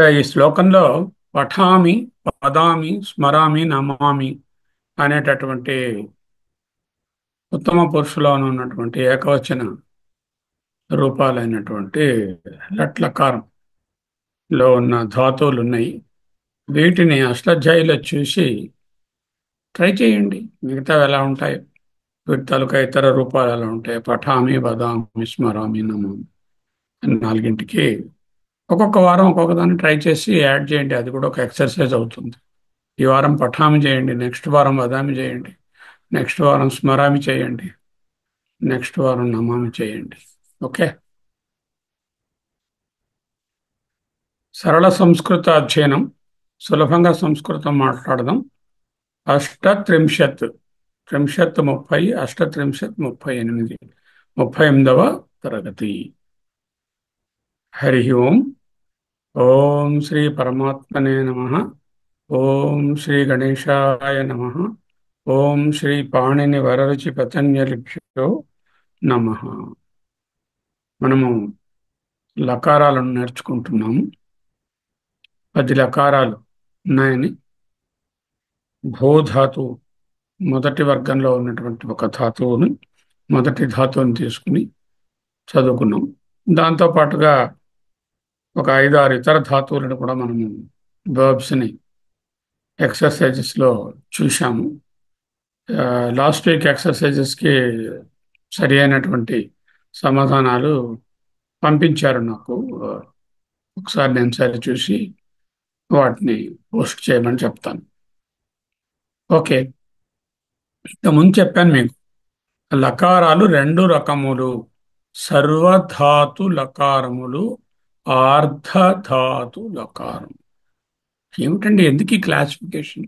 ఇక్కడ ఈ శ్లోకంలో పఠామి, వదామి, స్మరామి, నమామి అనేటటువంటి ఉత్తమ పురుషులో ఉన్నటువంటి ఏకవచన రూపాలైనటువంటి లట్లకారంలో ఉన్న ధాతువులు ఉన్నాయి. వీటిని అష్టాధ్యాయులో చూసి ట్రై చేయండి. మిగతా ఎలా ఉంటాయి, వీటి తాలూకా ఇతర రూపాలు ఎలా ఉంటాయి. పఠామి, వదామి, స్మరామి, నమామి అని నాలుగింటికి ఒక్కొక్క వారం ఒక్కొక్క దాన్ని ట్రై చేసి యాడ్ చేయండి. అది కూడా ఒక ఎక్సర్సైజ్ అవుతుంది. ఈ వారం పఠామి చేయండి, నెక్స్ట్ వారం వదామి చేయండి, నెక్స్ట్ వారం స్మరామి చేయండి, నెక్స్ట్ వారం నమామి చేయండి. ఓకే. సరళ సంస్కృత అధ్యయనం, సులభంగా సంస్కృతం మాట్లాడదాం. అష్టత్రింశత్, త్రింశత్ 30, అష్టత్రింశత్ 38, 38వ తరగతి. హరి ఓం. ఓం శ్రీ పరమాత్మనే నమః. ఓం శ్రీ గణేశాయ నమః. ఓం శ్రీ పాణిని వరరుచి పతంజలిభ్యో నమః. మనము లకారాలను నేర్చుకుంటున్నాము. 10 లకారాలు ఉన్నాయని, భూధాతువు మొదటి వర్గంలో ఉన్నటువంటి ఒక ధాతువుని, మొదటి ధాతువుని తీసుకుని చదువుకున్నాం. దాంతో పాటుగా ఒక 5-6 ఇతర ధాతువులను కూడా మనము వర్బ్స్ని ఎక్సర్సైజెస్లో చూశాము. లాస్ట్ వీక్ ఎక్సర్సైజెస్కి సరి అయినటువంటి సమాధానాలు పంపించారు నాకు. ఒకసారి నేను సరి చూసి వాటిని పోస్ట్ చేయమని చెప్తాను. ఓకే. ఇంతకుముందు చెప్పాను మీకు, లకారాలు 2 రకములు: సర్వధాతు లకారములు, ఆర్ధధాతు లకారం. ఏమిటండి, ఎందుకు ఈ క్లాసిఫికేషన్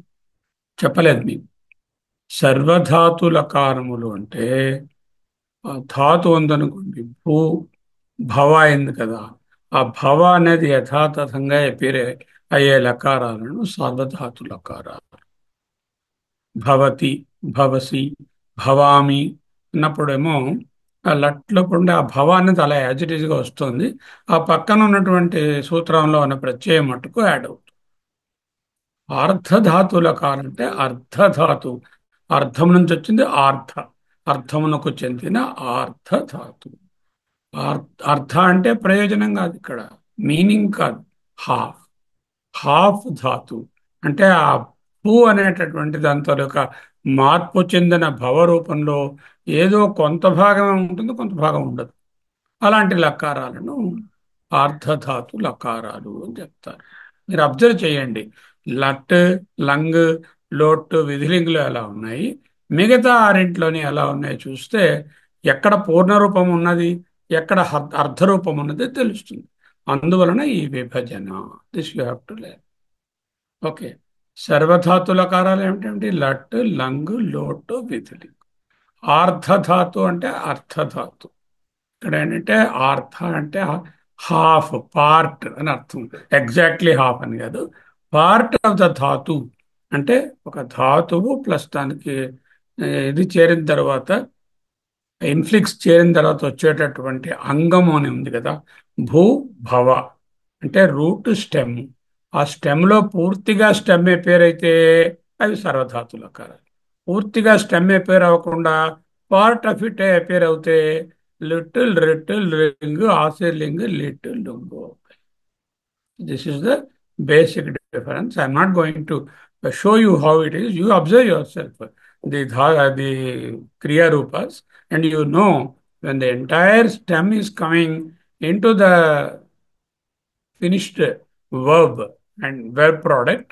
చెప్పలేదు మీకు? సర్వధాతు లకారములు అంటే ఆ ధాతు ఉందనుకోండి, భూ భవ అయింది కదా, ఆ భవ అనేది యథాతథంగా ఎపిరే అయ్యే లకారాలను సర్వధాతు లకారాలు. భవతి, భవసి, భవామి అన్నప్పుడేమో ఆ లట్లో ఉండే ఆ భవ అనేది అలా యాజ్ ఇట్ ఈజ్గా వస్తుంది. ఆ పక్కన ఉన్నటువంటి సూత్రంలో ఉన్న ప్రత్యయం మట్టుకు యాడ్ అవుతుంది. ఆర్ధధాతుల కాలంటే అర్ధధాతు, అర్ధం నుంచి వచ్చింది ఆర్ధ, అర్ధమునకు చెందిన ఆర్ధధాతు. అర్ధ అంటే ప్రయోజనం కాదు, ఇక్కడ మీనింగ్ కాదు, హాఫ్. హాఫ్ ధాతు అంటే ఆ భూ అనేటటువంటి దాంతో యొక్క మార్పు చెందిన భవ రూపంలో ఏదో కొంత భాగమే ఉంటుంది, కొంత భాగం ఉండదు. అలాంటి లకారాలను ఆర్ధధాతు లకారాలు అని చెప్తారు. మీరు అబ్జర్వ్ చేయండి, లట్, లంగ్, లోట్ విధిలింగులు ఎలా ఉన్నాయి, మిగతా ఆరింట్లోని ఎలా ఉన్నాయి చూస్తే ఎక్కడ పూర్ణరూపం ఉన్నది, ఎక్కడ అర్ధరూపం ఉన్నది తెలుస్తుంది. అందువలన ఈ విభజన. This you have to learn. Okay. సర్వధాతు లకారాలు ఏమిటంటే లట్, లంగ్, లోటు, విధిలింగు. ఆర్ధధాతు అంటే అర్థధాతు. ఇక్కడ ఏంటంటే ఆర్థ అంటే హాఫ్, పార్ట్ అని అర్థం. ఎగ్జాక్ట్లీ హాఫ్ అని కాదు, పార్ట్ ఆఫ్ ద ధాతు. అంటే ఒక ధాతువు ప్లస్ దానికి ఇది చేరిన తర్వాత, ఇన్ఫ్లిక్స్ చేరిన తర్వాత వచ్చేటటువంటి అంగము అని ఉంది కదా, భూ భవ అంటే రూట్, స్టెమ్. ఆ స్టెమ్లో పూర్తిగా స్టెమ్ ఏ పేరైతే అవి సర్వధాతుల కారాలు. పూర్తిగా స్టెమ్ ఏ పేరు అవ్వకుండా పార్ట్ ఆఫ్ ఇట్ ఏ పేరు అవుతే లిటిల్, రిటిల్, రింగ్, ఆసిలింగ్, లిటిల్ లుంగు. This is the basic difference. I'm not going to show you how it is. You observe yourself the Kriya Rupas, and you know when the entire stem is coming into the finished verb and verb product,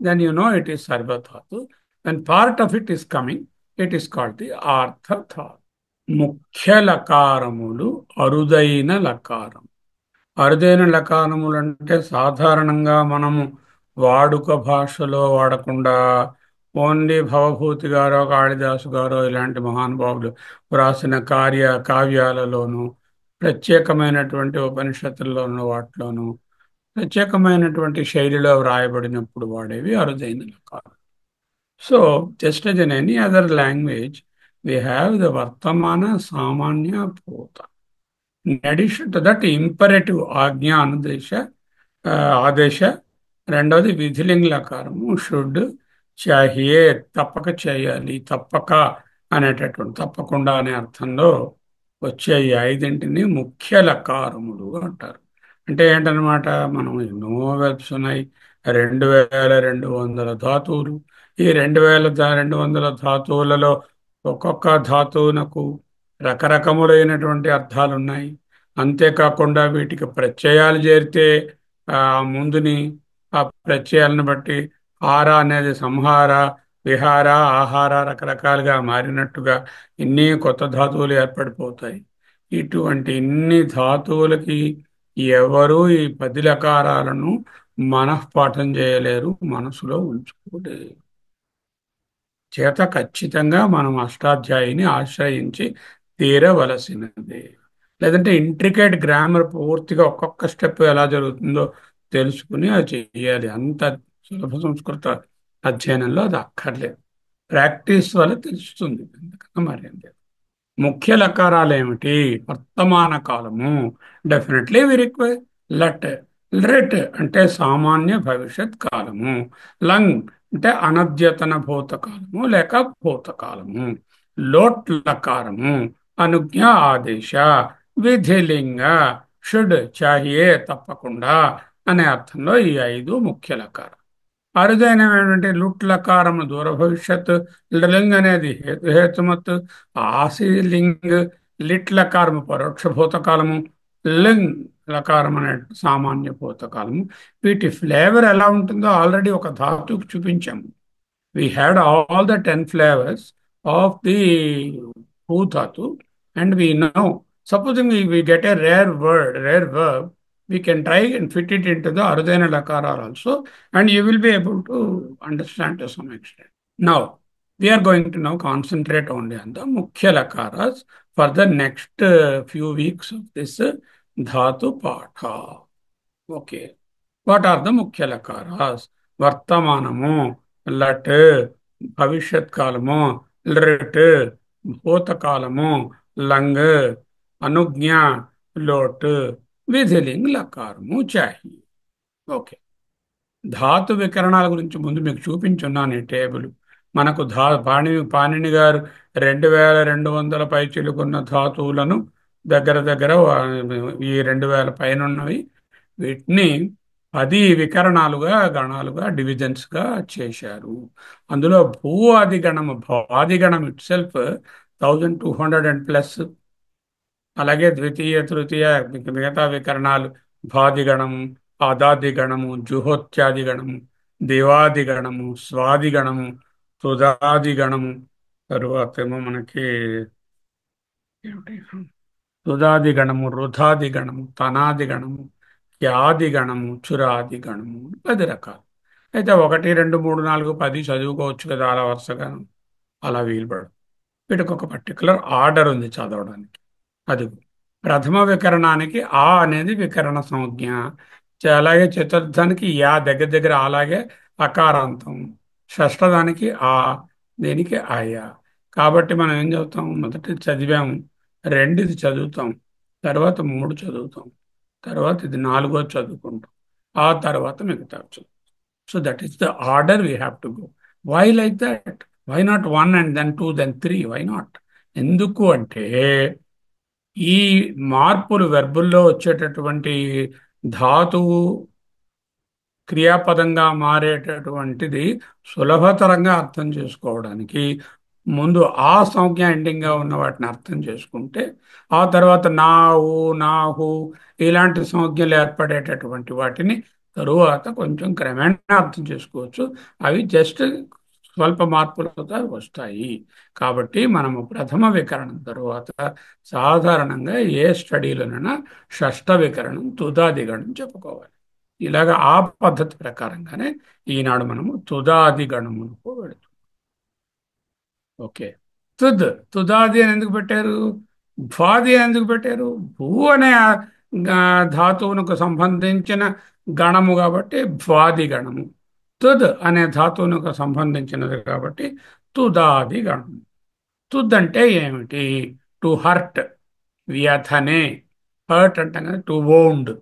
then you know it is Sarva Dhatu. When part of it is coming, it is called the Artha Dhatu. ముఖ్య లకారములు, అరుదైన లకారం. అరుదైన లకారములు అంటే సాధారణంగా మనము వాడుక భాషలో వాడకుండా only Bhavabhuti గారో, కాళిదాసు గారో ఇలాంటి మహానుభావులు వ్రాసిన కావ్యాలలోనూ, ప్రత్యేకమైనటువంటి ఉపనిషత్తుల్లోనూ వాటిలోనూ ప్రత్యేకమైనటువంటి శైలిలో వ్రాయబడినప్పుడు వాడేవి అరుదైన లకారం. So just as in any other language, we have the వర్తమాన, సామాన్య, భూత. In addition to that, imperative, Ajna, Anudesha, ఆ, ఆదేశ. రెండవది విధిలింగ లకారము షుడ్, చాహియే తప్పక చేయాలి, తప్పక అనేటటువంటి తప్పకుండా అనే అర్థంలో వచ్చే ఈ ఐదింటిని ముఖ్య లకారములు అంటారు. అంటే ఏంటనమాట, మనం ఎన్నో వెబ్స్ ఉన్నాయి, 2200 ధాతువులు. ఈ 2200 ధాతువులలో ఒక్కొక్క ధాతువునకు రకరకములైనటువంటి అర్థాలు ఉన్నాయి. అంతేకాకుండా వీటికి ప్రత్యయాలు చేరితే ఆ ముందుని ఆ ప్రత్యయాలను బట్టి హార అనేది సంహార, విహార, ఆహార రకరకాలుగా మారినట్టుగా ఇన్ని కొత్త ధాతువులు ఏర్పడిపోతాయి. ఇటువంటి ఇన్ని ధాతువులకి ఎవరు ఈ 10 లకారాలను మనఃపాఠం చేయలేరు, మనసులో ఉంచుకోలేరు. చేత ఖచ్చితంగా మనం అష్టాధ్యాయిని ఆశ్రయించి తీరవలసినదే. లేదంటే ఇంట్రికేట్ గ్రామర్ పూర్తిగా ఒక్కొక్క స్టెప్ ఎలా జరుగుతుందో తెలుసుకుని అది చేయాలి. అంత సులభ సంస్కృత అధ్యయనంలో అది అక్కర్లేదు. ప్రాక్టీస్ వల్ల తెలుస్తుంది. ఎందుకన్నా మరి అంతే. ముఖ్య లకారాలు ఏమిటి? వర్తమాన కాలము. డెఫినెట్లీ వి రిక్వైర్ లట్. రెట్ అంటే సామాన్య భవిష్యత్ కాలము. లంగ్ అంటే అనద్యతన భూతకాలము లేక భూతకాలము. లోట్ లకారము అనుజ్ఞ, ఆదేశ. విధిలింగ షుడ్, చాహియే తప్పకుండా అనే అర్థంలో ఈ ఐదు ముఖ్య లకారం. అరుదైనటువంటి లుట్ లకారము దూర భవిష్యత్, లింగ్ అనేది హేతుమత్, ఆశీలింగ్, లిట్ లకారము పరోక్ష భూతకాలము, లింగ్ లకారం అనే సామాన్య భూతకాలము. వీటి ఫ్లేవర్ ఎలా ఉంటుందో ఆల్రెడీ ఒక ధాతువుకి చూపించాము. We had all the 10 flavors of the Hu Dhatu, and we know, supposing we get a rare word, rare verb, we can try and fit it into the Ardhena Lakara also, and you will be able to understand to some extent. Now, we are going to now concentrate only on the Mukhya Lakaras for the next few weeks of this Dhatu Patha. Okay. What are the Mukhya Lakaras? Vartamanamo, Lat, Bhavishyat Kalamo, Lrit, Bhota Kalamo, Lang, Anugnya, Lot, Vidhiling Lakarmu Chahi. Okay. ధాతు వికరణాల గురించి ముందు మీకు చూపించున్నాను ఈ table. మనకు పాణిని గారు 2200 పై చిలుకున్న ధాతువులను దగ్గర దగ్గర ఈ 2000 పైన ఉన్నవి, వీటిని 10 వికరణాలుగా, గణాలుగా, డివిజన్స్ గా చేశారు. అందులో భూ ఆది గణము, ఆది గణం ఇట్ సెల్ఫ్ 1200 అండ్ ప్లస్. అలాగే ద్వితీయ, తృతీయ మిగతా వికరణాలు భాది గణము, ఆదాది గణము, జుహోత్యాది గణము, దేవాది గణము, స్వాది గణము, తుదాది గణము. తరువాత ఏమో మనకి ఏమిటి, తుదాది గణము, రుధాది గణము, తనాది గణము, క్యాది గణము, చురాది గణము. 10 రకాలు. అయితే 1, 2, 3, 4, 10 చదువుకోవచ్చు కదా అలా వరుసగా, అలా వీలుపడదు. వీటికి ఒక పర్టికులర్ ఆర్డర్ ఉంది చదవడానికి. అది ప్రథమ వికరణానికి ఆ అనేది వికరణ సంజ్ఞ. అలాగే చతుర్థానికి యా దగ్గర దగ్గర, అలాగే అకారాంతం. షష్ఠదానికి ఆ, దీనికి ఆయా. కాబట్టి మనం ఏం చదువుతాం, మొదటి చదివాము, రెండుది చదువుతాం, తర్వాత 3 చదువుతాం, తర్వాత ఇది 4వ చదువుకుంటాం, ఆ తర్వాత మిగతా చదువుతాం. So that is the order we have to go. Why like that? Why not 1 and then 2 then 3? Why not? ఎందుకు అంటే ఈ మార్పులు వెర్బుల్లో వచ్చేటటువంటి ధాతువు క్రియాపదంగా మారేటటువంటిది సులభతరంగా అర్థం చేసుకోవడానికి ముందు ఆ సంజ్ఞ ఎండింగ్గా ఉన్న వాటిని అర్థం చేసుకుంటే, ఆ తర్వాత నా, ఊ, నాహు ఇలాంటి సంజ్ఞలు ఏర్పడేటటువంటి వాటిని తరువాత కొంచెం క్రమేణా అర్థం చేసుకోవచ్చు. అవి జస్ట్ స్వల్ప మార్పులతో వస్తాయి. కాబట్టి మనము ప్రథమ వికరణం తరువాత సాధారణంగా ఏ స్టడీలోనైనా షష్ఠ వికరణం, తుదాదిగణం చెప్పుకోవాలి. ఇలాగ ఆ పద్ధతి ప్రకారంగానే ఈనాడు మనము తుదాది గణములకు వెళుతున్నాం. ఓకే. తుద్, తుదాది అని ఎందుకు పెట్టారు? భ్వాది అని ఎందుకు పెట్టారు? భూ అనే ధాతువునకు సంబంధించిన గణము కాబట్టి భ్వాది గణము. తుద్ అనే ధాతువునకు సంబంధించినది కాబట్టి తుదాది గణము. తుద్ అంటే ఏమిటి? టు హర్ట్, వ్యథనే. హర్ట్ అంటే టు వోండ్.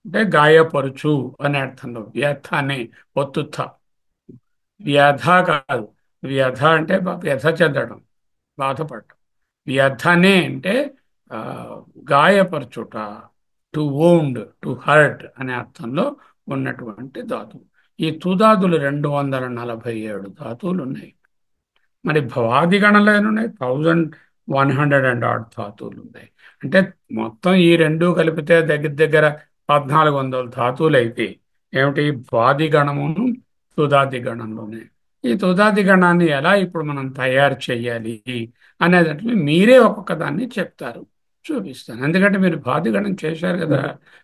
అంటే గాయపరుచు అనే అర్థంలో వ్యథ అనే ఒత్తుత్త. వ్యధ కాదు. వ్యధ అంటే వ్యధ చెందడం, బాధపడటం. వ్యధనే అంటే ఆ, గాయపరచుట, టు వోండ్, టు హర్ట్ అనే అర్థంలో ఉన్నటువంటి ధాతువు. ఈ తుదాదులు 247 ధాతువులు ఉన్నాయి. మరి భవాది గణంలో ఎన్ని ఉన్నాయి? 1100 ధాతువులు ఉన్నాయి. అంటే మొత్తం ఈ రెండు కలిపితే దగ్గర దగ్గర 1400 ధాతువులు అయితే ఏమిటి? భవాది గణమును తుదాది గణంలోనే. ఈ తుదాది గణాన్ని ఎలా ఇప్పుడు మనం తయారు చేయాలి అనేదాంట్లో మీరే ఒక్కొక్క దాన్ని చెప్తారు, చూపిస్తాను. ఎందుకంటే మీరు భాది గణం చేశారు కదా,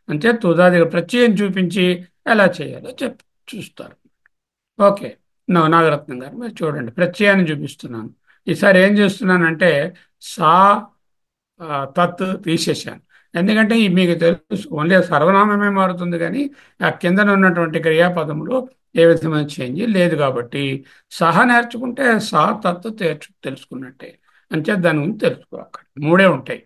అంటే తుదాది ప్రత్యయం చూపించి ఎలా చేయాలో చూస్తారు. ఓకే. నాగరత్నం గారు మీరు చూడండి, ప్రత్యయాన్ని చూపిస్తున్నాను. ఈసారి ఏం చేస్తున్నానంటే సా తత్ తీసేశాను. ఎందుకంటే ఈ మీకు తెలుసు ఓన్లీ సర్వనామమే మారుతుంది, కానీ ఆ కిందన ఉన్నటువంటి క్రియాపదములో ఏ విధమైన చేంజ్ లేదు. కాబట్టి సహ నేర్చుకుంటే సా తత్ తెలుసుకున్నట్టే. అంటే దాని గురించి తెలుసుకోవాలి. మూడే ఉంటాయి: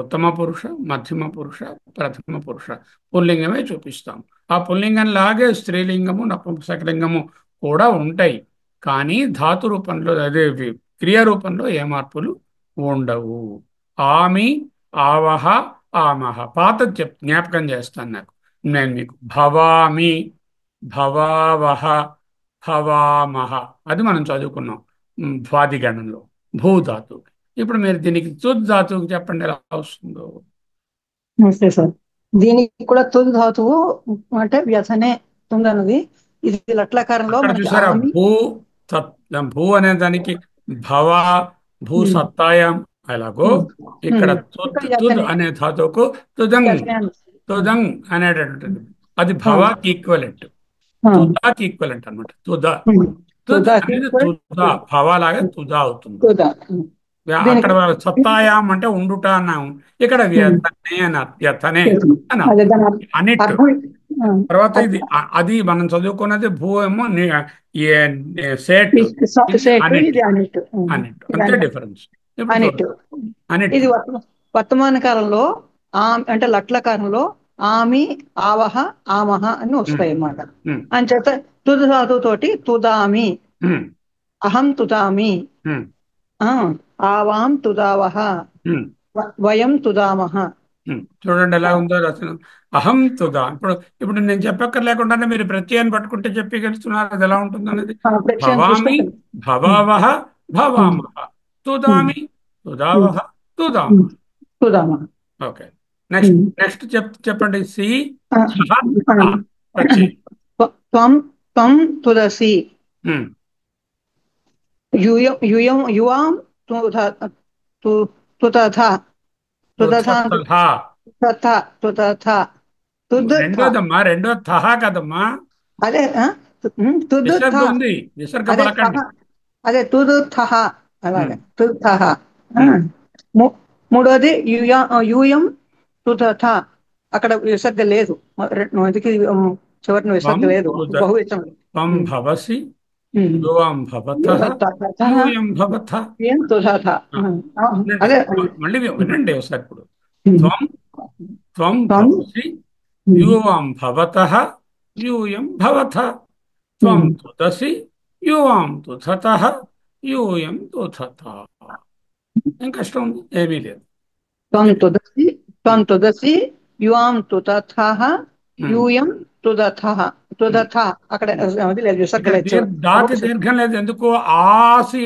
ఉత్తమ పురుష, మధ్యమ పురుష, ప్రథమ పురుష. పుల్లింగమే చూపిస్తాం. ఆ పుల్లింగం లాగే స్త్రీలింగము, నపుంసకలింగము కూడా ఉంటాయి. కానీ ధాతు రూపంలో, అదే క్రియా రూపంలో ఏ మార్పులు ఉండవు. ఆమి, ఆవహ, ఆమహ. పాత జ్ఞాపకం చేస్తాను నాకు నేను మీకు. భవామి, భవావహ, భవామహ. అది మనం చదువుకున్నాం ద్వాదిగణంలో భూధాతు. ఇప్పుడు మీరు దీనికి తుద్ ధాతువుకి చెప్పండి ఎలా వస్తుందో. నమస్తే సార్. దీనికి కూడా తుది ధాతువు అంటే వ్యసనే తుందన్నది. ఇది లట్లకారంలో అక్కడ మనకి చూసారా ఆమి. సత్ భూ అనే దానికి భవ, భూ ఉమ్, సత్తాయం. అలాగో ఉమ్, ఇక్కడ ఉమ్. తుద్ ఇక్కడ తుద్ వ్యసనే అనే ధాతువుకు తుదంగ్, వ్యసనే అని వస్తుంది. తుదంగ్ అనేటటువంటిది. అది ఉమ్, భవాకి ఈక్వలెంట్, ఉమ్, తుదాకి ఈక్వలెంట్ అనమాట. ఉమ్. తుద్ తుదాకి అనేది కూడా తుదా, భవాలాగా తుదా అవుతుంది. తుదా. అక్కడ దీనికి సత్తాయాం అంటే ఉండుట అన్నాం. ఇక్కడ ఉమ్, వ్యతనే వ్యతనే అని అదే దాని అనిట్. అర్థం. తర్వాత ఇది అర్థం అది మనం చదువుకున్నది భూ ఏమో సేట్, ఇది సేటు, అనిట్. ఇది అనిట్. అనిట్ ఇది అంతే అనిట్. డిఫరెన్స్. ఇప్పుడు అనిట్. చూడండి, అనిట్. ఇది వర్తమాన కాలంలో అంటే లట్లకారంలో ఆమి, ఆవహ, ఆమహ అని ఉమ్, వస్తాయి అన్నమాట. ఉమ్, అంచేత తుది ధాతువుతోటి తుదామి, ఉమ్, అహం తుదామి, ఉమ్, ఆ ఆవాం తుదావహ, ఉమ్, వయం తుదామహ. చూడండి ఎలా ఉందో రచన. అహం తుదా. ఇప్పుడు ఇప్పుడు నేను చెప్పక్కర్ లేకుండానే మీరు ప్రత్యయాన్ని పట్టుకుంటే చెప్పగలుగుతున్నారు అది ఎలా ఉంటుంది అనేది. ప్రత్యయం చూస్తే భవామి, భవావహ, భవామహ. తుదామి, తుదావహ, తుదామహ. తుదామహ. ఓకే. నెక్స్ట్ నెక్స్ట్ చెప్పండి. సి, ఛ, థ. ప్రత్యయం. త్వం త్వం తుదసి, ఉమ్. యువాం తుదథ, తుదథ తుత్సత్సథ. తథ, తుదథ, తుదథ. రెండో థహ కదమ్మా. అదే తుదథ. విసర్గ ఉంది, విసర్గ అదే థహ. పలకండి. అదే తుదథ. అలాగే ఉమ్, తుదథ. ఉమ్, మూడోది యూయం తుదథ. అక్కడ విసర్గ లేదు. మొదటికి చివరిని త్వం విసర్గ లేదు. బహువచనం. త్వం భవసి, యువాం భవతః, యూయం భవథ. తుదథ. ఆ, వినండి, అదే. మళ్ళీ వినండి ఒకసారి. ఇప్పుడు త్వం త్వం త్వం భవసి, యూవాం భవతః, యూయం భవథ. త్వం తుదసి, యువాం తుథతః, యూయం తుథత. ఏం కష్టం ఉంది? ఏమీ లేదు. ఓకే. త్వం తుదసి, యువాం తుదథః, ఉమ్, యూయం తుదథః. ఉమ్. తుదథ అక్కడ అది లేదు, విసర్గ ఇక్కడ లేదు. డాకి దీర్ఘం లేదు. ఎందుకు? ఆసి,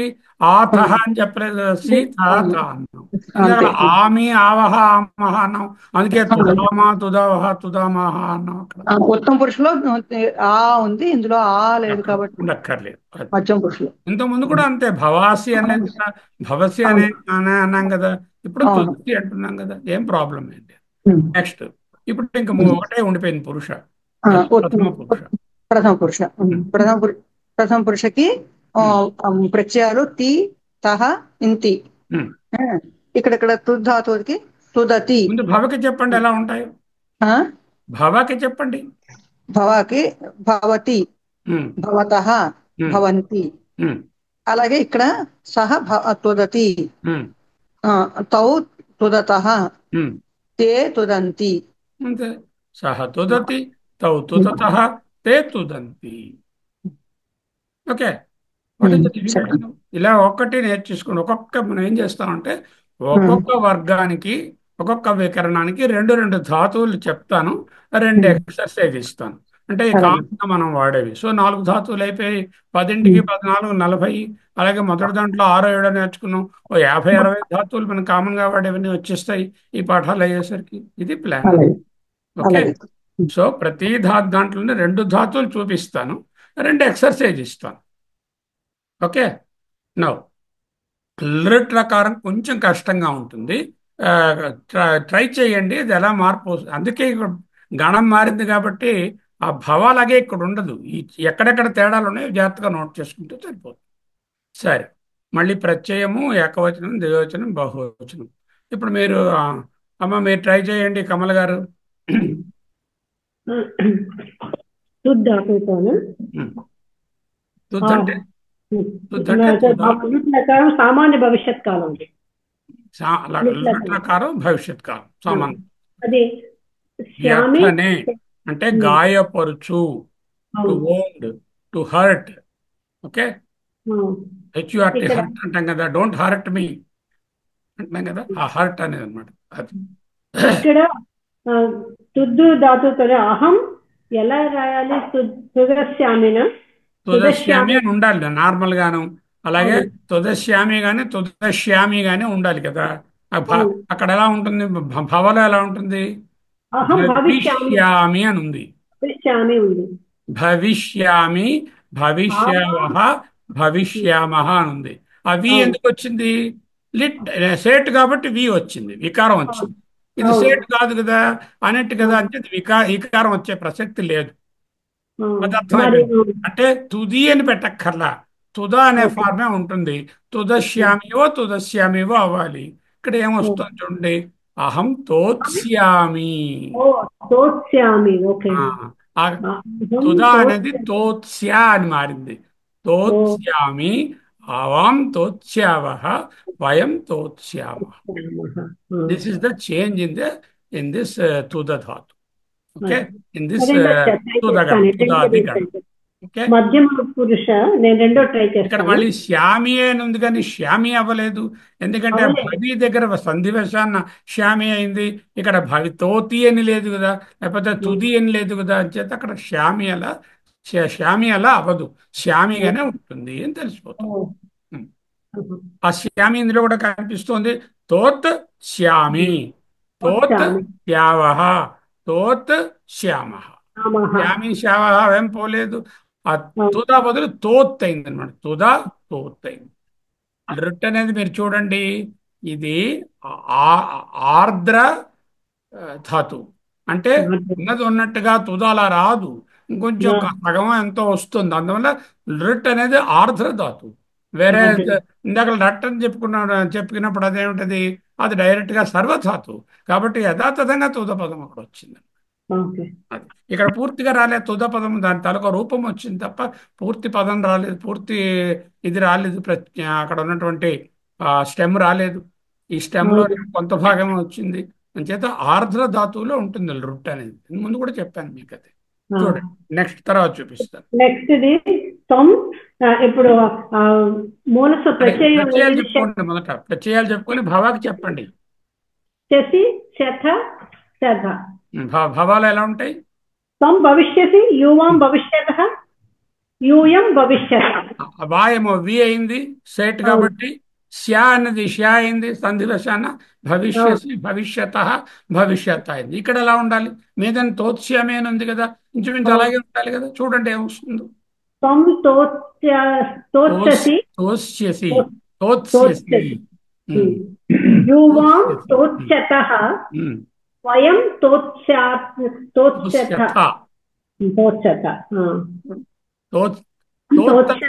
ఆథహ అవును. అని చెప్పలేదు కదా, సి థ థ అన్నాం. అంతే. అందుకే ఆమి, ఆవహ, ఆమహ అన్నాం. అందుకే తుదామ, తుదావహ, తుదామహ అన్నాం. అక్కడ ఉత్తమ పురుషులో ఆ ఉంది, ఇందులో ఆ లేదు అక్కడ కాబట్టి ఉండక్కర్లేదు. అది మధ్యమ పురుషులు. ఇంత ముందు కూడా అంతే. భవాసి అనేది కూడా భవసి అవును. అన్నాం కదా. ఇప్పుడు అవును. తులసి అంటున్నాం కదా. ఏం ప్రాబ్లం ఏంటి? ఉమ్. నెక్స్ట్. ఇప్పుడు ఇంకా ఒకటే ఉండిపోయింది పురుష. ప్రథమ పురుష. ప్రథమ పురుష. ప్రథమ పురుషకి ఉమ్, ప్రత్యయాలు తి, తహ, ఇంతి. ఉమ్. ఆ, ఇక్కడ తుధాతుకి తుదతి. ముందు భవకి చెప్పండి ఎలా ఉంటాయో. ఆ, భవకి చెప్పండి. భవాకి భవతి, ఉమ్, భవతః, ఉమ్, భవంతి. ఉమ్, అలాగే ఇక్కడ సహ తుదతి, ఉమ్, తౌ తుదతః, ఉమ్. తే తుదంతి. అంతే. సహ తుదతి, తౌ తుదతః, తే తుదంతి. Okay. What is the difficulty? చెప్పండి. ఇలా ఒక్కటి నేర్చేసుకోండి. మనం ఏం చేస్తామంటే ఉమ్, ఒక్కొక్క వర్గానికి ఒక్కొక్క వికరణానికి రెండు రెండు ధాతువులు చెప్తాను, రెండు ఉమ్, ఎక్సర్సైజ్ ఇస్తాను. అంటే ఈ అలాగే. కామన్గా మనం వాడేవి. సో 4 ధాతువులు అయిపోయి 10కి ఉమ్, 14 40. అలాగే మొదటి దాంట్లో 6 7 నేర్చుకున్నాం. ఓ 50 60 ధాతువులు మనం కామన్గా వాడేవన్నీ వచ్చేస్తాయి ఈ పాఠాలు అయ్యేసరికి. ఇది ప్లాన్. అలాగే. ఓకే. అలాగే. ఉమ్, సో ప్రతి దాంట్లోనే రెండు ధాతువులు చూపిస్తాను, రెండు ఎక్సర్సైజ్ ఇస్తాను. ఓకే. నౌ లిరిట్ ప్రకారం కొంచెం కష్టంగా ఉంటుంది. ఆ, ట్రై చేయండి. ఇది ఎలా మార్పు అందుకే ఇక్కడ గణం మారింది కాబట్టి ఆ భవాలగే ఇక్కడ ఉండదు. ఎక్కడెక్కడ తేడాలు ఉన్నాయో జాగ్రత్తగా నోట్ చేసుకుంటే సరిపోతుంది. సరే. మళ్ళీ ప్రత్యయము, ఏకవచనం, ద్వివచనం, బహువచనం. ఇప్పుడు మీరు అమ్మ మీరు ట్రై చేయండి కమల్ గారు. ఉమ్. తుద్ ధాతువుతోను ఉమ్. తుద్ అంటే తుదా. లిట్ లకారం సామాన్య భవిష్యత్ కాలం అండి. లిట్ లిరిట్ లకారం ప్రకారం భవిష్యత్ కాలం సామాన్యం. అది శ్యామి. వ్యథనే అంటే గాయపరుచు, టు అవును. Wound, to hurt. ఓకే. అవును. హెచ్యుఆర్టీ ఇక్కడ హర్ట్ అంటాం కదా, డోంట్ హర్ట్ మీ అంటాం కదా, ఆ హర్ట్ అనేది అనమాట అది. ఇక్కడ ఆ, తుద్దు ధాతువుతో అహం ఎలా రాయాలి? తుదశ్యామిన. తుదశ్యామి తుదశ్యామి. అని ఉండాలి నార్మల్ గాను. అలాగే అవును. తుదశ్యామి గాని తుదశ్యామి గాని ఉండాలి కదా. అవును. అక్కడ ఎలా ఉంటుంది? భవలో ఎలా ఉంటుంది? అహం భవిష్యామి. భవిష్యామి అని ఉంది. భవిష్యామి ఉంది. భవిష్యామి, ఆవాం. భవిష్యావహ, భవిష్యామహ అని ఉంది. ఆ వి అవును. ఎందుకు వచ్చింది? లిట్ సేట్ కాబట్టి వి వచ్చింది, వికారం అవును. వచ్చింది. ఇది అవును. సేట్ కాదు కదా, అన్నట్టు కదా, అవును. అంటే వికారం వచ్చే ప్రసక్తి లేదు. అవును. అది మరి అర్థమైపోయింది. అంటే తుది అని పెట్టక్కర్లా, తుద అనే ఓకే. ఫార్మే ఉంటుంది. తుదశ్యామివో తుదశ్యామివో అవ్వాలి. ఇక్కడ ఏమొస్తుంది చూడండి, అహం తోత్స్యామి. ఓ తోత్స్యామి. ఓకే. ఆ, ఆ అహం తుదా అనేది తోత్స్యామి. తోత్స్యా అని మారింది. ఓ తోత్స్యామి, ఆవాం తోత్స్యావహ, వయం తోత్స్యామః. తోత్స్యామః. This is the change in this తుద ధాతు. ఓకే. అది. ఇన్ దిస్ రెండో ట్రై తుదగణం, చేస్తాను. రెండో తుదాది గణం. చేస్తాను. ఓకే. మధ్యమ పురుష. నేను రెండో ట్రై ఇక్కడ చేస్తాను. మళ్ళీ శ్యామి అని ఉంది కానీ శ్యామి అవ్వలేదు. ఎందుకంటే ఆ అవలేదు. భవి దగ్గర సంధివశాన శ్యామి అయింది. ఇక్కడ భవి తోతి అని లేదు కదా, లేకపోతే తుది అని లేదు కదా, అని చేత అక్కడ శ్యామి అలా అవ్వదు. శ్యామిగానే ఉంటుంది అని తెలిసిపోతుంది. ఓ. ఉం. ఆ శ్యామి ఇందులో కూడా కనిపిస్తుంది. తోత్ శ్యామి, తోత్ తోత్స్యామి. శ్యావహ, తోత్ శ్యామ. రామః. శ్యామి శ్యావహ ఏం పోలేదు. ఆ తుదా బదులు తోత్ అయింది అనమాట. తుదా తోత్ అయింది. లిట్ అనేది మీరు చూడండి, ఇది ఆర్ద్ర ధాతు. అంటే ఉన్నది ఉన్నట్టుగా తుదా అలా రాదు, ఇంకొంచెం సగం ఎంతో వస్తుంది. అందువల్ల లిట్ అనేది ఆర్ద్ర ధాతు. వేరే ఇందాక లట్ అని చెప్పుకున్నప్పుడు అదేమిటది, అది డైరెక్ట్ గా సర్వధాతు. కాబట్టి యథాతథంగా తుద పదం అక్కడ వచ్చింది. ఓకే. అది ఇక్కడ పూర్తిగా రాలేదు. తుద పదం దాని తలక రూపం వచ్చింది తప్ప పూర్తి పదం రాలేదు, పూర్తి ఇది రాలేదు. అక్కడ ఉన్నటువంటి స్టెమ్ రాలేదు. ఈ స్టెమ్ లో కొంత భాగం వచ్చింది. అంచేత ఆర్ద్ర ధాతువులో ఉంటుంది రుట్ అనేది. ముందు కూడా చెప్పాను మీకు అది. చూడండి నెక్స్ట్, తర్వాత చూపిస్తాను. నెక్స్ట్ ఇది తం. ఇప్పుడు ఆ, మూలస ప్రత్యయం ప్రత్యయాలు అనేది చెప్పుకోండి. మొదట ప్రత్యయాలు చెప్పుకొని భవాకి చెప్పండి. శశి శత శత. భవాలు ఎలా ఉంటాయి? తం భవిష్యసి. యువాం భవిష్యత. యూయం భవిష్యత. వాయేమో వి అయింది సేట్ కాబట్టి, శ్యా అన్నది ష్యా అయింది సంధివశాన, భవిష్యసి భవిష్యత భవిష్యత్ అయింది. ఇక్కడ ఎలా ఉండాలి? మీదని తోత్స్యామి అని ఉంది కదా, ఇంచుమించు అలాగే ఉండాలి కదా. చూడండి ఏమొస్తుందో. తం తోత్ససి. తోత్స్యసి, తోత్స్యసి, తోత్ససి. యువాం తోత్స్యత. వయం తోత్స్యత. తోత్స్యత.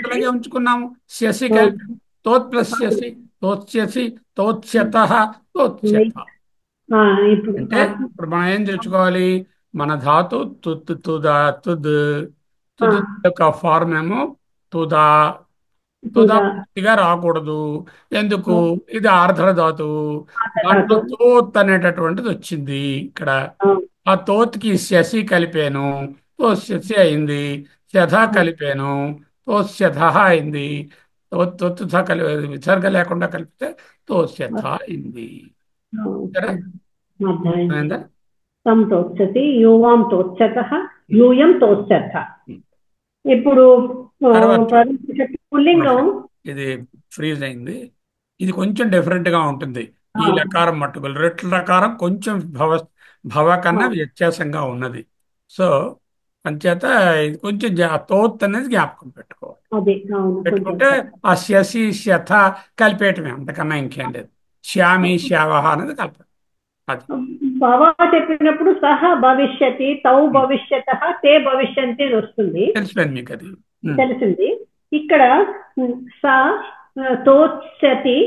అలాగే ఉంచుకున్నాము. శశి కలిపి తోత్ ప్లస్ శశి, తోత్స్యసి, తోత్స్యత, తోత్స్యత. అంటే ఇప్పుడు మనం ఏం తెచ్చుకోవాలి? మన ధాతు తుద్, తుదా, తుద్. తుద్ యొక్క ఫార్మ్ ఏమో తుదా. తుదా పూర్తిగా రాకూడదు. ఎందుకు? ఇది ఆర్ద్ర ధాతువు. దాంట్లో తోత్ అనేటటువంటిది వచ్చింది ఇక్కడ. ఆ తోత్కి శశి కలిపాను, తో శశి అయింది. శథ కలిపాను, తో శథ అయింది. తొత్తు విసర్గ లేకుండా కలిపితే తో శథ అయింది. సరే, అర్థమైందా? తం తోచ్చతి, యూవాం తోచ్చతః, యూయం తోచ్చత. ఇప్పుడు తర్వాత పుల్లింగం ఇది ఫ్రీజ్ అయింది. ఇది కొంచెం డిఫరెంట్ గా ఉంటుంది. ఈ లకారం మట్టుకు రెట్ల లకారం కొంచెం భవ కన్నా వ్యత్యాసంగా ఉన్నది. సో అంచేత ఇది కొంచెం తోత్ అనేది జ్ఞాపకం పెట్టుకోవాలి. అదే పెట్టుకుంటే ఆ శశి శథ కలిపేయటమే, అంతకన్నా ఇంకేం లేదు. శ్యామి శ్యావహ అనేది కలప. అది భవ చెప్పినప్పుడు సహ భవిష్యతి, తౌ భవిష్యత, తే భవిష్యంతి అని వస్తుంది. తెలిసిపోయింది మీకు అది. తెలిసింది. ఇక్కడ స తోచ్చతి,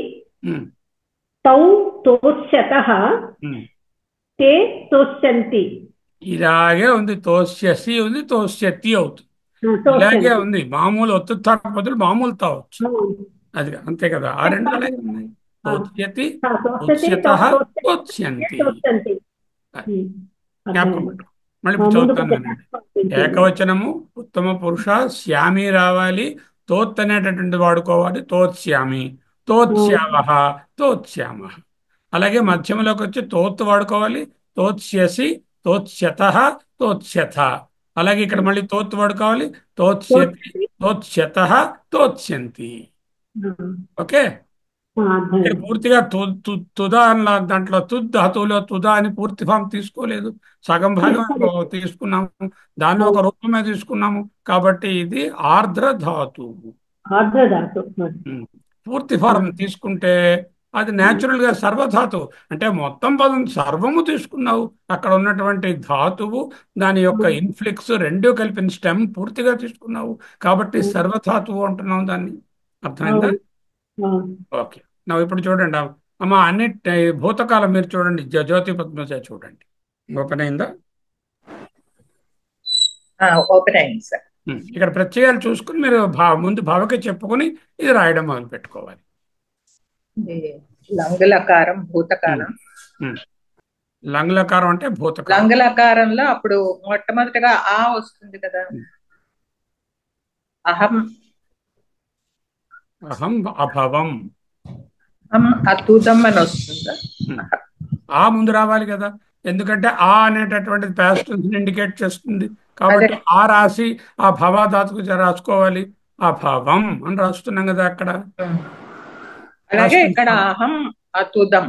తౌ తోచ్చతః, తే తోచ్చంతి. ఇలాగే ఉంది. తోస్యసి ఉంది, తోస్యతి అవుతుంది. ఇలాగే ఉంది. మామూలు ఒత్తుతాకు బదులు మామూలు తావచ్చు. అది అంతే కదా. ఆ రెండు అలాగే ఉన్నాయి. తోత్స్యతి, తోత్స్యతః, తోత్స్యంతి. జ్ఞాపకం పెట్టు. మళ్ళీ చదువుతాను. ఏకవచనము ఉత్తమ పురుష శ్యామి రావాలి. తోత్ అనేటటువంటి వాడుకోవాలి. తోత్స్యామి, తోత్స్యావహ, తోత్స్యామః. అలాగే మధ్యమలోకి వచ్చి తోత్ వాడుకోవాలి. తోత్స్యసి, తోత్స్యతః, తోత్స్యథ. అలాగే ఇక్కడ మళ్ళీ తోత్ వాడుకోవాలి. తోత్స్యతి, తోత్స్యతః, తోత్స్యంతి. ఓకే. ఇక్కడ పూర్తిగా తుదా అన్న దాంట్లో ధాతువులో తుదా అని పూర్తి ఫామ్ తీసుకోలేదు. సగం భాగం తీసుకున్నాము. దాన్ని ఒక రూపమే తీసుకున్నాము. కాబట్టి ఇది ఆర్ద్ర ధాతువు. పూర్తి ఫారం తీసుకుంటే అది న్యాచురల్ గా సర్వధాతువు. అంటే మొత్తం పదం సర్వము తీసుకున్నావు. అక్కడ ఉన్నటువంటి ధాతువు, దాని యొక్క ఇన్ఫ్లిక్స్ రెండు కలిపిన స్టెమ్ పూర్తిగా తీసుకున్నావు. కాబట్టి సర్వధాతువు అంటున్నావు దాన్ని. అర్థమైందా? ఓకే. ఇప్పుడు చూడండి అమ్మ, అన్ని భూతకాలం మీరు చూడండి. జ్యోతి పద్మజ చూడండి. ఓపెన్ అయిందా? ఓపెన్ అయింది సార్. ఇక్కడ ప్రత్యయాలు చూసుకుని మీరు ముందు భావకి చెప్పుకొని ఇది రాయడం మొదలు పెట్టుకోవాలి. లంగలకారం భూతకాలం. లంగలకారం అంటే భూతకాలం. లంగలకారంలో అప్పుడు మొట్టమొదటిగా ఆ వస్తుంది కదా. అహం అహం అభవం, అతుదం అని వస్తుందా? ఆ ముందు రావాలి కదా. ఎందుకంటే ఆ అనేటటువంటిది పాస్ట్ ఇండికేట్ చేస్తుంది. కాబట్టి ఆ రాసి ఆ భవాధాతుకు రాసుకోవాలి. అభవం అని రాస్తున్నాం కదా అక్కడ. అలాగే ఇక్కడ అహం అతుదం,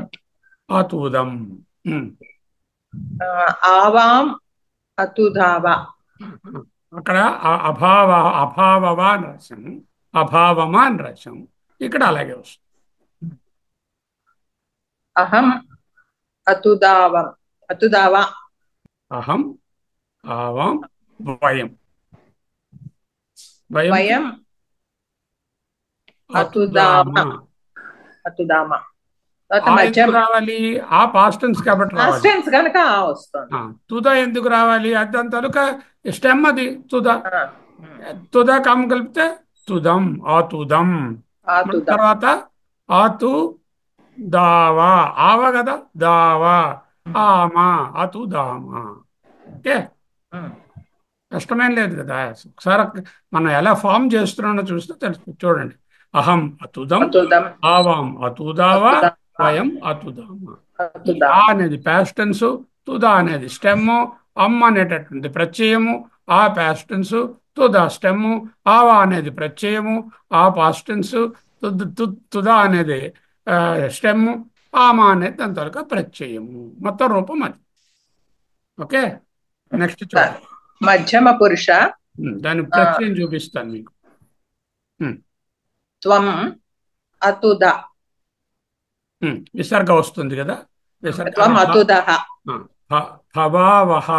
అతుదం. ఆవాం అతుదావా. అక్కడ అభావవా అని రాశాము, అభావమా అని రాశాము. ఇక్కడ అలాగే వస్తుంది. అహం అతుదావం, అతుదావా. అహం, ఆవాం, వయం. వయం అతుదామా, అతుదామా. రావాలి ఆ పాస్ట్ టెన్స్ కాబట్టి టెన్స్ కనుక వస్తుంది. తుదా ఎందుకు రావాలి? దాని తనుక స్టెమ్ అది తుదా. తుదా కాము కలిపితే తుదం, ఆతుదం. తర్వాత ఆతు దావా, ఆవా కదా, దావా, ఆమా, అతు దామా. ఓకే, కష్టమేం లేదు కదా. ఒకసారి మనం ఎలా ఫామ్ చేస్తున్నానో చూస్తే తెలుసు. చూడండి, అహం అతుదం, ఆవాం అతుదావా, వయం అతుదామా. ఆ అనేది పాస్ట్ టెన్స్, తుదా అనేది స్టెమ్, అమ్మ అనేటటువంటి ప్రత్యయము ఆ పాస్ట్ టెన్స్, తుదా స్టెమ్, ఆవా అనేది ప్రత్యయము ఆ పాస్ట్ టెన్స్, తుదా అనేది స్టెమ్, ఆమా అనేది దాని తాలూకా ప్రత్యయము. మొత్తం రూపం అది. ఓకే, నెక్స్ట్ చూడండి. మధ్యమ పురుష, దాని ప్రత్యయం చూపిస్తాను మీకు. త్వం అతుద, విసర్గ వస్తుంది కదా. విసర్గ భవావహ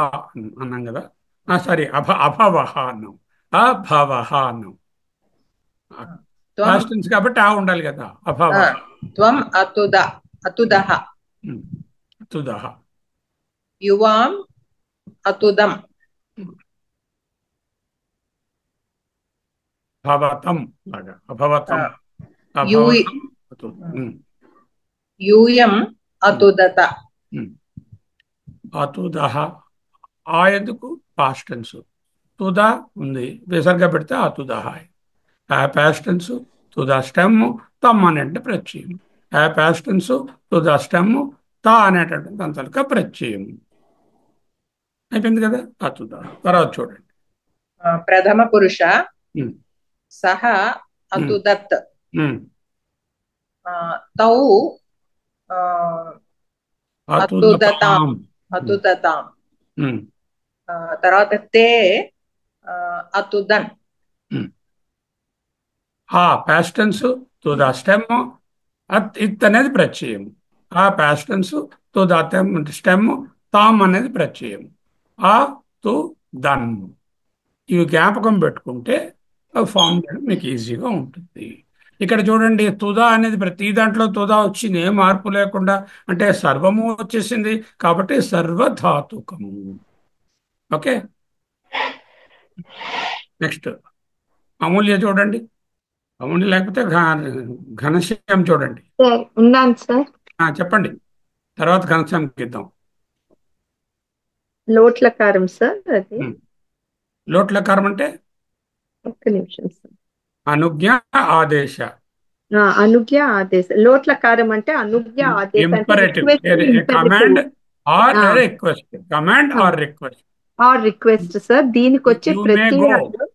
అన్నాం కదా. సారీ, అభవహ అన్నాం, అభవహ అన్నాం. కాబట్టి ఆ ఉండాలి కదా. అభవ, త్వం అతుద, అతుదహ, అతుదహ. యువాం అతుదం, భవతం లాగా, అభవతం. యూయం అతుదత, అతుదహ, ఆ ఎందుకు పాస్ట్ టెన్స్. తుదా ఉంది, విసర్గ పెడితే ఆ తుదాహాయ్. ఆ పాస్ట్ టెన్స్ తుదా స్టెమ్, తమ్ అనేటువంటి ప్రత్యయం. ఆ పాస్ట్ టెన్స్ తుదా స్టెమ్, తా అనేటటువంటి దాని తలక ప్రత్యయం. అయిపోయింది కదా. ఆ తుదా తర్వాత చూడండి. ప్రథమ పురుష ఉమ్, సహ ఉమ్, అతుదత్ ఉమ్. తౌ ఆ, అతుదతాం అతుదతాం. ఉమ్, అతుదతాం. ఉమ్, తర్వాత తే అతుదన్. ఉమ్. ఆ పాస్ట్ టెన్స్ తుదా స్టెమ్, ఇత్ అనేది ప్రత్యయం. ఆ పాస్ట్ టెన్స్ తుదా స్టెమ్, తామ్ అనేది ప్రత్యయం. ఆ తు దన్. ఇవి జ్ఞాపకం పెట్టుకుంటే అవి ఫామ్ చేయడం మీకు ఈజీగా ఉంటుంది. ఇక్కడ చూడండి, తుదా అనేది ప్రతి దాంట్లో తుదా వచ్చింది, ఏ మార్పు లేకుండా. అంటే సర్వము వచ్చేసింది కాబట్టి సర్వధాతుకము. ఓకే. నెక్స్ట్ అమూల్య చూడండి. అమూల్య లేకపోతే ఘనశ్యాం చూడండి. సార్ ఉన్నాను సార్. చెప్పండి, తర్వాత ఘనశ్యామకి ఇద్దాం. లోట్లకారం సార్ అది. ఉమ్. లోట్లకారం అంటే ఒక్క నిమిషం సార్. అనుజ్ఞ ఆదేశ. అనుజ్ఞ ఆదేశ. లోట్లకారం అంటే అనుజ్ఞ ఆదేశ అంటే imperative, request imperative command or request. Command or request. Or request sir. దీనికి వచ్చే యు మే గో, ప్రత్యయాలు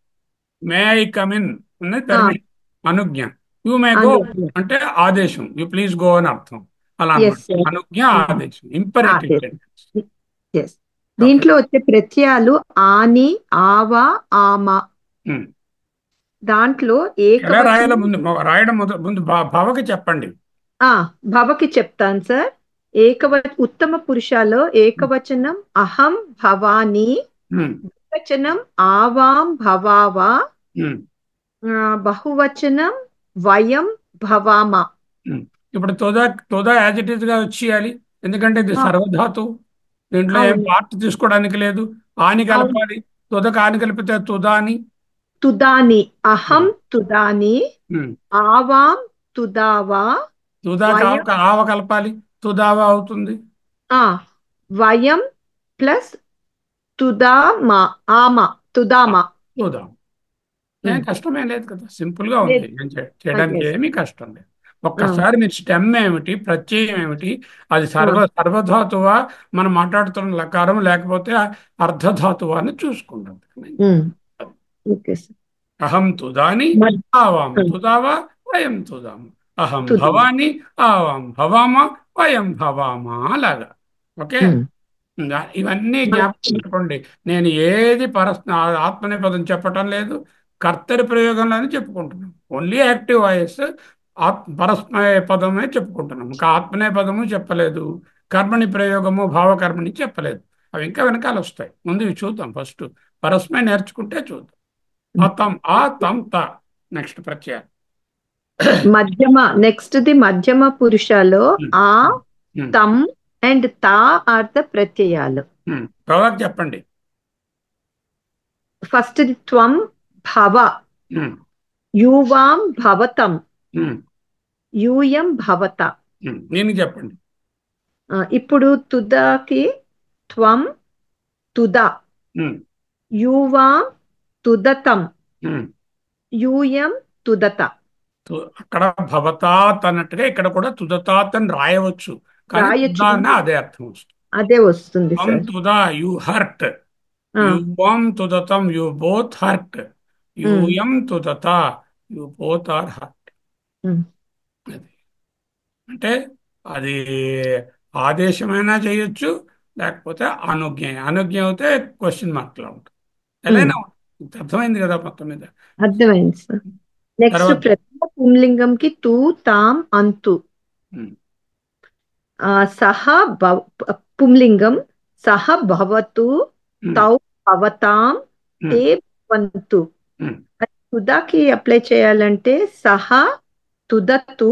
మే ఐ కమ్ ఇన్ ఉన్నది ఆ, permission, Anujna. You may go అనుజ్ఞ. అంటే ఆదేశం, యు ప్లీజ్ గో అని అర్థం. అలా అన్నమాట. Yes sir. అనుజ్ఞ ఆదేశం, ఇంపరేటివ్ ఆదేశం. సెంటెన్స్. ఎస్. ఓకే. దీంట్లో వచ్చే ప్రత్యయాలు ఆని, ఆవా, ఆమ. దాంట్లో ఎలా రాయాలో ఏకవచనం. ముందు రాయడం ముందు భవకి చెప్పండి. భవకి చెప్తాను సార్. ఉత్తమ పురుషాలో ఏకవచనం అహం భవాని, ఉమ్, ద్వివచనం ఆవాం భవావా, ఉమ్, బహువచనం వయం భవామ. ఉమ్. ఇప్పుడు తుదా తుదా యాజ్ ఇట్ ఈస్ గా వచ్చేయాలి, ఎందుకంటే ఇది ఆ, సర్వధాతు. దీంట్లో ఏం అవును పార్ట్ తీసుకోవడానికి లేదు. ఆని అవును. కలపాలి, తుదకు ఆని కలిపితే తుదాని. తుదాని, అహం తుదాని, ఉమ్. ఆవాం తుదావా, తుదాకి వయం ఆవ కలపాలి, తుదావా అవుతుంది. ఆ, వయం ప్లస్ తుదామ, ఆమ, తుదామ. చూద్దాం. ఏం కష్టమేం లేదు కదా, సింపుల్ గా ఉంది. లేదు. ఏం చేయడానికి ఎస్. ఏమీ కష్టం లేదు. ఒక్కసారి మీరు స్టెమ్ ఏమిటి, ప్రత్యయం ఏమిటి, అది సర్వధాతువా, మనం మాట్లాడుతున్న లకారం, లేకపోతే అర్ధధాతువా అని చూసుకుంటాం. Okay sir. అహం తుదాని మద్- ఆవాం ఆ, తుదావా వయం తుదాం. అహం తుదామ. భవాని ఆవాం భవామ వయం భవామా లాగా. ఓకే. ఉమ్. ఇవన్నీ జ్ఞాపకం మద్- పెట్టుకోండి. నేను ఏది ఆత్మనేపదం చెప్పటం లేదు, కర్తరి ప్రయోగంలోనే చెప్పుకుంటున్నాను. ఓన్లీ యాక్టివ్ వాయిస్ పరస్మయ పదమే చెప్పుకుంటున్నాం. ఇంకా ఆత్మనే పదము చెప్పలేదు, కర్మని ప్రయోగము భావకర్మని చెప్పలేదు. అవి ఇంకా వెనకాల వస్తాయి. ముందు ఇవి చూద్దాం. ఫస్ట్ పరస్మయ నేర్చుకుంటే చూద్దాం. అతం ఆ తం త. నెక్స్ట్ ప్రత్యయ. మధ్యమ. నెక్స్ట్ ది మధ్యమ పురుషాలో ఆ, తం అండ్ తా ఆర్ ద ప్రత్యయాలు. ప్రభాక్ చెప్పండి. ఫస్ట్ ది త్వం భవ, యూవాం భవతం, యూయం భవత. నేను చెప్పండి. ఇప్పుడు తుదకి త్వం తుద, యూవాం తుదతం, యూయం తుదత. అక్కడ భవతాత్ అన్నట్టుగా ఇక్కడ కూడా తుదతాత్ అని రాయవచ్చు, కానీ రాయొచ్చు. తుదా అన్న అదే అర్థం వస్తుంది. అదే వస్తుంది వం సార్. తుదా యు హర్ట్, యువం తుదతం యు బోత్ హర్ట్, యూయం తుదత యు బోత్ ఆర్ హర్ట్. అది అంటే అది ఆదేశమైనా చేయొచ్చు, లేకపోతే అనుజ్ఞ. అనుజ్ఞ అయితే క్వశ్చన్ మార్క్ లా ఉంటుంది. ఎలా అయినా ఉంటుంది. అర్థమైంది కదా మొత్తం మీద. అర్థమైంది సార్. నెక్స్ట్ తర్వాత ప్రథమ పుంలింగంకి తూ, తాం, అంతు. సహ పుంలింగం సహ భవతు, తౌ భవతాం, తే భవంతు. తుదాకి అప్లై చేయాలంటే సహ తుదతు,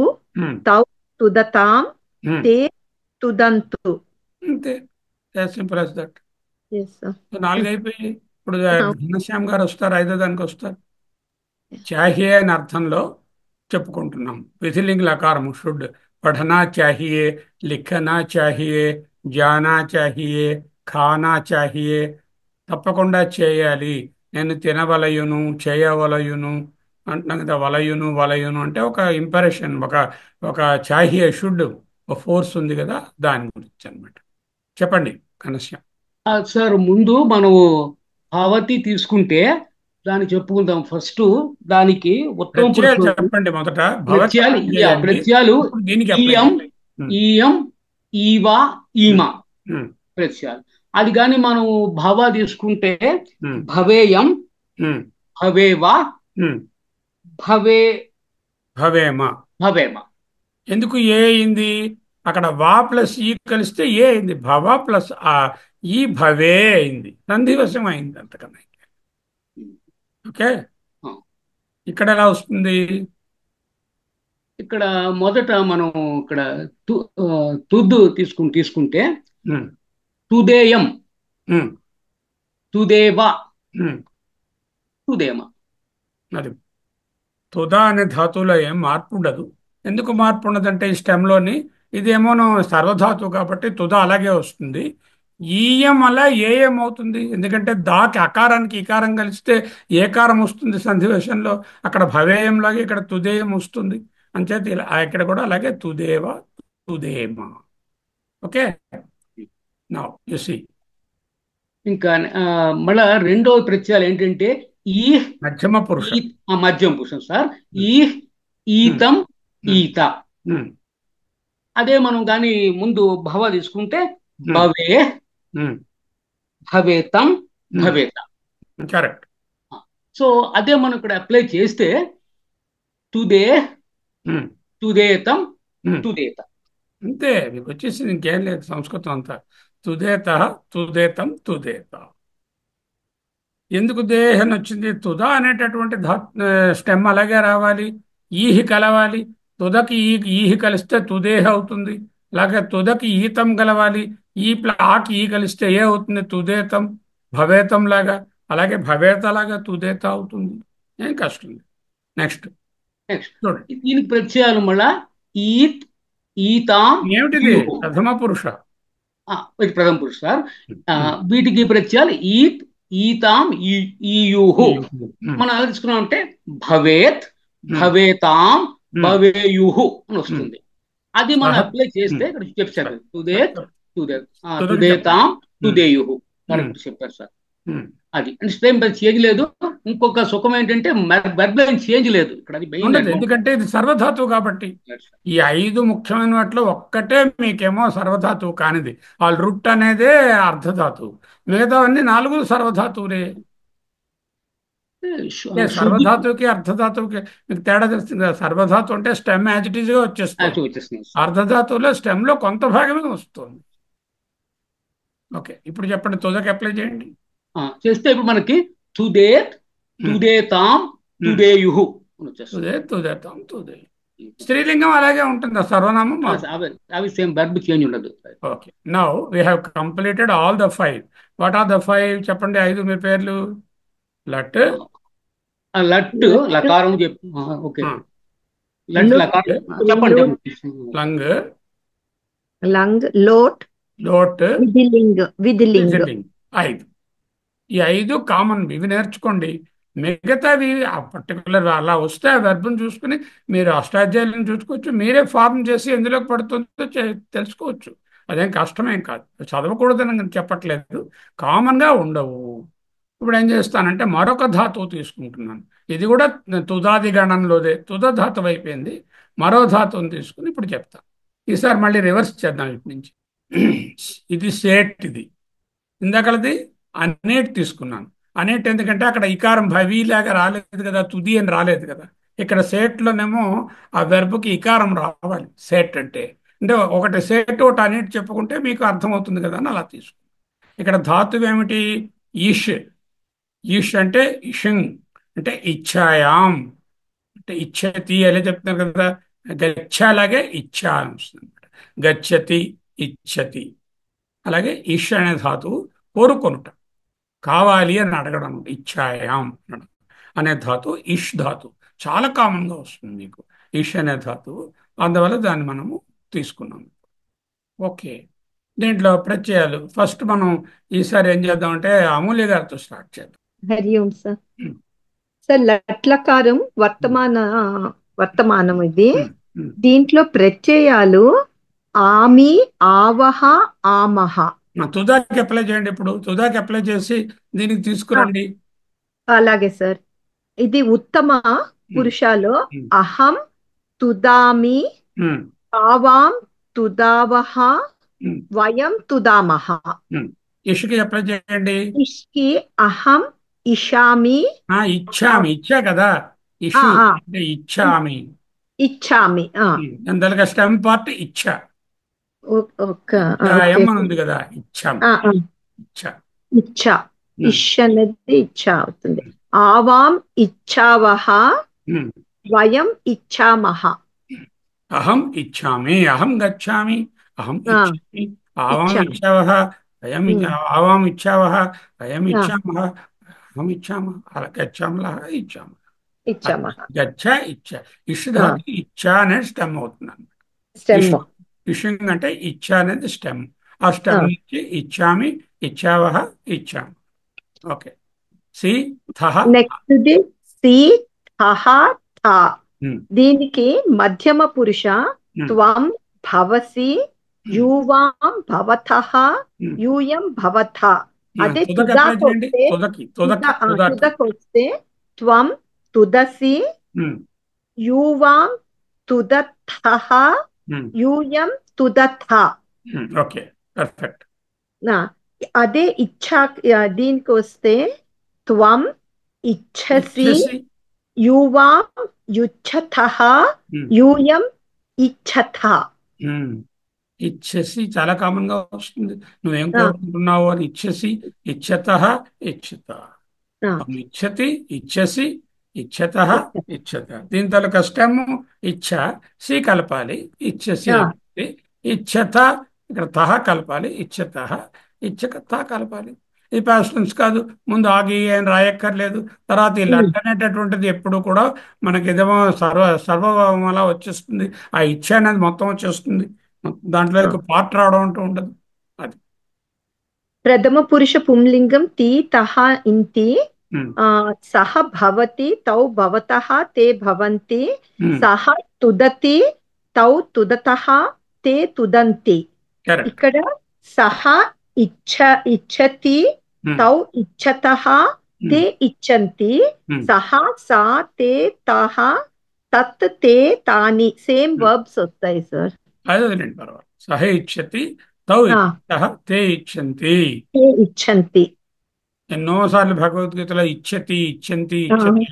తౌ తుదతాం, తే తుదంతు. అంతే, simple as that. Yes, sir. 4 అయిపోయి ఇప్పుడు ఘనశ్యామ్ గారు వస్తారు, ఐదో దానికి వస్తారు. చాహియే అనే అర్థంలో చెప్పుకుంటున్నాం. విధిలింగ లకారము షుడ్. పఠనా చాహియే, లిఖనా చాహియే, జానా చాహియే, ఖానా చాహియే, తప్పకుండా చేయాలి, నేను తినవలయును, చేయవలయును అంటున్నాం కదా. వలయును వలయును అంటే ఒక ఇంపరేషన్, ఒక చాహియే, షుడ్, ఒక ఫోర్స్ ఉంది కదా, దాని గురించి అన్నమాట. చెప్పండి కనశ్యం. సార్ ముందు మనము భవతి తీసుకుంటే దాన్ని చెప్పుకుందాం. ఫస్ట్ దానికి ఉత్తమ ప్రత్యయాలు పురుషుడు చెప్పండి మొదట. భవతి ప్రత్యయాలు చేయండి, ప్రత్యయాలు ఇప్పుడు దీనికి అప్లై ఈయం చేయండి. ఈయం ఈవా ఈమా ఉమ్, ప్రత్యయాలు. అది కానీ మనం భవ తీసుకుంటే ఉమ్, భవేయం ఉమ్, భవేవా ఉమ్. భవే భవేమ. భవేమ. ఎందుకు ఏ అయింది? అక్కడ వా ప్లస్ ఈ కలిస్తే ఏ అయింది. భవ ప్లస్ ఆ ఈ భవే అయింది, సంధివశం అయింది, అంతకన్నా. ఓకే, ఆ. ఇక్కడ ఎలా వస్తుంది? ఇక్కడ మొదట మనం ఇక్కడ తుద్దు తీసుకుంటే ఉమ్, తుదేయం ఉమ్, తుదేవా ఉమ్. తుదేమ. అది తుదా అనే ధాతువులో ఏం మార్పు ఉండదు. ఎందుకు మార్పు ఉండదంటే ఈ స్టెమ్లోని ఇదేమోనో సర్వధాతువు కాబట్టి తుదా అలాగే వస్తుంది. ఈయం అలా ఏఎం అవుతుంది, ఎందుకంటే దాకి అకారానికి ఇకారం కలిస్తే ఏకారం వస్తుంది సంధివేశంలో. అక్కడ భవేయం లాగే ఇక్కడ తుదేయం వస్తుంది. అంచేత ఇక్కడ కూడా అలాగే తుదేవ తుదేమ. Okay, now you see. ఇంకా మళ్ళా రెండవ ప్రత్యయాలు ఏంటంటే ఈ మధ్యమ పురుష, మధ్యం పురుషం సార్. ఈ ఈతం ఈత. అదే మనం దాని ముందు భవ తీసుకుంటే భవే భవేతం భవేత. కరెక్ట్. సో అదే మనం ఇక్కడ అప్లై చేస్తే తుదే తుదేతం తుదేత. అంతే, మీకు వచ్చేసి ఇంకేం లేదు సంస్కృతం అంతా. తుదేత తుదేతం తుదేత. ఎందుకు దేహం వచ్చింది? తుద అనేటటువంటి స్టెమ్ అలాగే రావాలి, ఈహి కలవాలి. తుదకి ఈహి కలిస్తే తుదేహ అవుతుంది. అలాగే తుదకి ఈతం కలవాలి, ఆకి ఈ కలిస్తే ఏ అవుతుంది? తుదేతం. భవేతం లాగా, అలాగే భవేత లాగా తుదేత అవుతుంది. ఏం కష్టం లేదు. నెక్స్ట్ చూడండి, దీనికి ప్రత్యయాలు మళ్ళా ఈత్ ఈతాం. ఏమిటిది? ప్రథమ పురుష. ఇది ప్రథమ పురుష సార్. వీటికి ప్రత్యయాలు ఈత్ ఈతాం ఈయుహు. మనం ఎలా తీసుకున్నాం అంటే భవేత్ భవేతాం భవేయుహు అని వస్తుంది. అది మనం అప్లై చేస్తే ఇక్కడ చెప్పారు తుదేత్ తుదేతాం తుదేయుహు. కరెక్ట్ చెప్పారు సార్. అది అంటే సేమ్ చేంజ్ లేదు. ఇంకొక సుఖం ఏంటంటే వెర్బ్ చేంజ్ లేదు ఇక్కడ. అది ఎందుకంటే ఇది సర్వధాతువు కాబట్టి. ఈ 5 ముఖ్యమైన వాటిలో ఒక్కటే మీకేమో సర్వధాతువు కానిది. వాళ్ళ రుట్ అనేదే అర్ధధాతువు, మిగతావన్నీ 4 సర్వధాతువులే. సర్వధాతువుకి అర్ధధాతువుకి మీకు తేడా తెలుస్తుంది కదా. సర్వధాతువు అంటే స్టెమ్ యాజ్ ఇట్ ఈజ్ గా వచ్చేస్తుంది. అర్ధధాతువులో స్టెమ్ లో కొంత భాగమే వస్తుంది. ఓకే, ఇప్పుడు చెప్పండి, తుదకి అప్లై చేయండి. చేస్తే ఇప్పుడు మనకి తుదేత్ తుదేతాం తుదేయుహు తుదేత్ తుదేతాం తుదేయు. స్త్రీలింగం అలాగే ఉంటుంది, సర్వనామం. అవి సేమ్ వెర్బ్ చేంజ్ ఉండదు. Okay, now we have completed all the 5. What are the 5? చెప్పండి 5 మీ పేర్లు. లట్ లట్ లకారం చెప్పు. ఓకే, లట్ లకారం చెప్పండి. లంగ్ లంగ్ లోట్ లోట్ విధిలింగ్ విధిలింగ్. 5. ఈ 5 కామన్, ఇవి నేర్చుకోండి. మిగతావి ఆ పర్టికులర్ అలా వస్తే ఆ వెర్బ్ను చూసుకుని మీరు అష్టాధ్యాయులను చూసుకోవచ్చు. మీరే ఫార్మ్ చేసి ఎందులోకి పడుతుందో తెలుసుకోవచ్చు. అదేం కష్టమేం కాదు, చదవకూడదని చెప్పట్లేదు, కామన్గా ఉండవు. ఇప్పుడు ఏం చేస్తానంటే మరొక ధాతువు తీసుకుంటున్నాను. ఇది కూడా తుదాది గణంలోదే, తుద ధాతువు అయిపోయింది. మరో ధాతువుని తీసుకుని ఇప్పుడు చెప్తాను. ఈసారి మళ్ళీ రివర్స్ చేద్దాం ఇటు నుంచి. ఇది సేట్, ఇది ఇందాకలది అనేట్ తీసుకున్నాను. అనేట్ ఎందుకంటే అక్కడ ఇకారం భవీలాగా రాలేదు కదా, తుది అని రాలేదు కదా. ఇక్కడ సేట్లోనేమో ఆ వెర్బ్కి ఇకారం రావాలి. సేట్ అంటే ఒకటి సేట్ ఒకటి అనేట్ చెప్పుకుంటే మీకు అర్థమవుతుంది కదా అని అలా తీసుకున్నాను. ఇక్కడ ధాతువు ఏమిటి? ఈష్. ఈష్ అంటే ఇషంగ్ అంటే ఇచ్ఛాయాం అంటే ఇచ్చతి అలా చెప్తున్నారు కదా. గచ్చాలాగే ఇచ్ఛా అని వస్తుంది అనమాట. గచ్చతి ఇచ్చతి. అలాగే ఇష్ అనే ధాతువు కోరుకొనుట, కావాలి అని అడగడం, ఇచ్ఛాయాం అనడం అనే ధాతువు ఇష్ ధాతువు. చాలా కామన్గా వస్తుంది మీకు ఇష్ అనే ధాతువు. అందువల్ల దాన్ని మనము తీసుకున్నాము. ఓకే, దీంట్లో ప్రత్యయాలు ఫస్ట్ మనం ఈసారి ఏం చేద్దామంటే అమూల్య గారితో స్టార్ట్ చేద్దాం. హరి ఓం సార్. ఉమ్, సార్ లట్లకారం వర్తమానం ఇది. ఉమ్, ఉమ్. దీంట్లో ప్రత్యయాలు ఆమి, ఆవహ, ఆమహ. తుదాకి అప్లై చేయండి. ఇప్పుడు తుదాకి అప్లై చేసి దీనికి తీసుకురండి. అలాగే సార్. ఇది ఉత్తమ పురుషాలో ఉమ్, అహం తుదామి, ఉమ్, ఆవాం తుదావహ, ఉమ్, వయం తుదామహ. ఉమ్. ఇష్కి అప్లై చేయండి. ఇష్కి అహం ఇషామి, ఇచ్చామి, ఇచ్చా కదా, ఇషు ఆ, అంటే ఇచ్చామి. ఇచ్చామి. దానికి స్టెమ్ పార్ట్ ఇచ్చా. ఓకే. ఎం అని ఉంది కదా, ఇచ్చాం. ఇచ్చా. ఇచ్చా, ఇష్ అనేది ఇచ్చా అవుతుంది. ఆవాం ఇచ్చావహ, ఉమ్. వయం ఇచ్చామహ. అహం ఇచ్చామి, అహం గచ్చామి, అహం ఆ, ఇచ్చామి, ఆవాం ఇచ్చామి. ఇచ్చావహ, అయం ఉమ్, ఆవాం ఇచ్చావహ, అయం ఆ, ఇచ్చామహ, అహం ఇచ్చామ, అలా గచ్చామలహ ఇచ్చామ. ఇచ్చామహ. గచ్చ ఇచ్చ. ఇష్ ధాతు ఇచ్చా అనేది స్టెమ్ అవుతుంది. స్టెమ్. ఇషింగ్ అంటే ఇచ్చా అనేది స్టెమ్. ఆ స్టెమ్ నుంచి ఇచ్చామి, ఇచ్చావహ, ఇచ్చామ. ఓకే. సి థహ. నెక్స్ట్ ది సి థహ థ. దీనికి మధ్యమ పురుష త్వం భవసి, యూవాం భవతః, యూయం భవథ. అదే తుదకి అప్లై చేయండి. తుదాకొస్తే తుదకొస్తే త్వం తుదసి, యూవాం తుదథః, యూయం తుదథ. Okay, perfect. అదే ఇచ్ఛా దీనికి వస్తే త్వం ఇచ్ఛసి, యూవాం యుచ్ఛతః, యూయం ఇచ్ఛథ. ఇచ్చేసి చాలా కామన్ గా వస్తుంది. నువ్వేం కోరుకుంటున్నావు అని ఇచ్చేసి, ఇచ్చత, ఇచ్చత, ఇచ్చతి, ఇచ్చసి, ఇచ్చత, ఇచ్చత. దీని తాలూకా స్టెమ్ ఇచ్చ, సి కలపాలి, ఇచ్చసి అంటే ఇచ్చత, ఇక్కడ తహ కలపాలి, ఇచ్చత, ఇచ్చక త కలపాలి. ఈ ప్యాస్టెన్స్ కాదు, ముందు ఆగి అని రాయక్కర్లేదు. తర్వాత ఈ లట్ అనేటటువంటిది ఎప్పుడు కూడా మనకి ఏదేమో సర్వలా వచ్చేస్తుంది. ఆ ఇచ్చ అనేది మొత్తం వచ్చేస్తుంది. దాంట్లో పార్ట్ రావడం అంటూ ఉండదు. అది ప్రథమ పురుష పుంలింగం తి తహ ఇంతి. సహ భవతి, తౌ భవతః, తే భవంతి. సహ తుదతి, తౌ తుదతః, తే తుదంతి. ఇక్కడ సహ ఇచ్చతి, తౌ ఇచ్చతః, తే ఇచ్చంతి. సహ సా తే తహ తత్ తే తాని. సేమ్ వర్బ్స్ వస్తాయి సార్. అదే పర్వాలేదు. సహ ఇచ్చతి, తౌ ఇచ్చతః, తే ఇచ్చంతి. ఎన్నోసార్లు భగవద్గీతలో ఇచ్చతి, ఇచ్చంతి, ఇచ్చతి.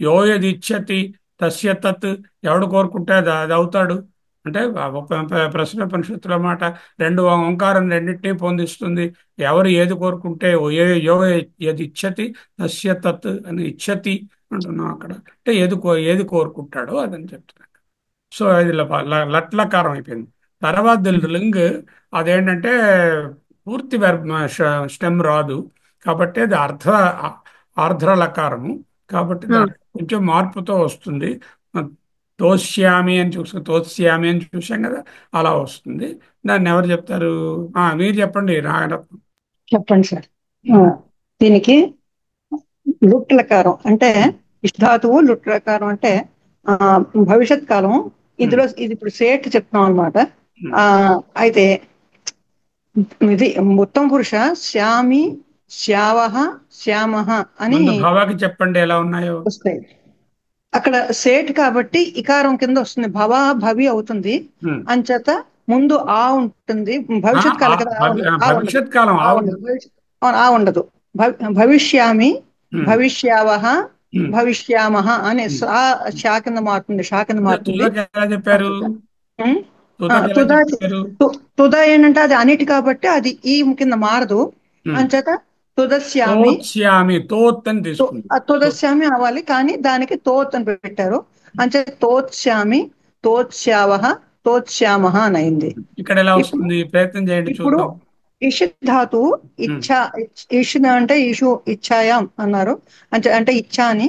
యోయది ఇచ్చతి తస్య తత్. ఎవడు కోరుకుంటే అది అవుతాడు అంటే ప్రశ్నోపనిషత్తుల మాట. రెండు ఓంకారం రెండింటినీ పొందిస్తుంది. ఎవరు ఏది కోరుకుంటే యో ఏది ఇచ్చతి తస్య తత్ అని ఇచ్చతి అంటున్నాం అక్కడ. అంటే ఏది కోరుకుంటాడో అదని చెప్తున్నాడు. సో అది లట్లకారం అయిపోయింది. తర్వాత లింగ్ అదేంటంటే పూర్తి స్టెమ్ రాదు కాబట్టి అది ఆర్ధ్రలకారము. కాబట్టి దానికి కొంచెం మార్పుతో వస్తుంది. తోస్యామి అని తోస్యామి అని చూసాం కదా, అలా వస్తుంది. దాన్ని ఎవరు చెప్తారు? మీరు చెప్పండి నాగరత్నం. చెప్పండి సార్. దీనికి లుట్లకారం అంటే ఇష్ధాతువు, లుట్లకారం అంటే భవిష్యత్ కాలం. ఇది ఇప్పుడు సేట్ చెప్తాం అనమాట. అయితే ఇది ఉత్తమ పురుష శ్యామి, శ్యావహ, శ్యామహ అని భవాకి చెప్పండి ఎలా ఉన్నాయో వస్తాయి. అక్కడ సేట్ కాబట్టి ఇకారం కింద వస్తుంది. భవ భవి అవుతుంది. అంచేత ముందు ఆ ఉంటుంది. భవిష్యత్ కాలం కదా, భవిష్యత్ కాలం ఆ ఉండదు. భవిష్యామి, భవిష్యావహ, భవిష్యామహ అనే షా కింద మారుతుంది. షా కింద మారుతుంది. చెప్పారు తుద ఏంటంటే అది అన్నిటి కాబట్టి అది ఈ కింద మారదు. అంచేత తుదస్యామి, తుదస్యామి అవ్వాలి, కానీ దానికి తోత్ అని పెట్టారు. అంచేత తోత్స్యామి, తోత్స్యావహ, తోత్స్యామహ అని అయింది. ఇక్కడ ఎలా వస్తుంది? ప్రయత్నం చేయండి. ఇప్పుడు ఇష్ ధాతువు ఇచ్చా, ఇష్ అంటే ఇషు ఇచ్చాయాం అన్నారు. అంటే ఇచ్చా అని.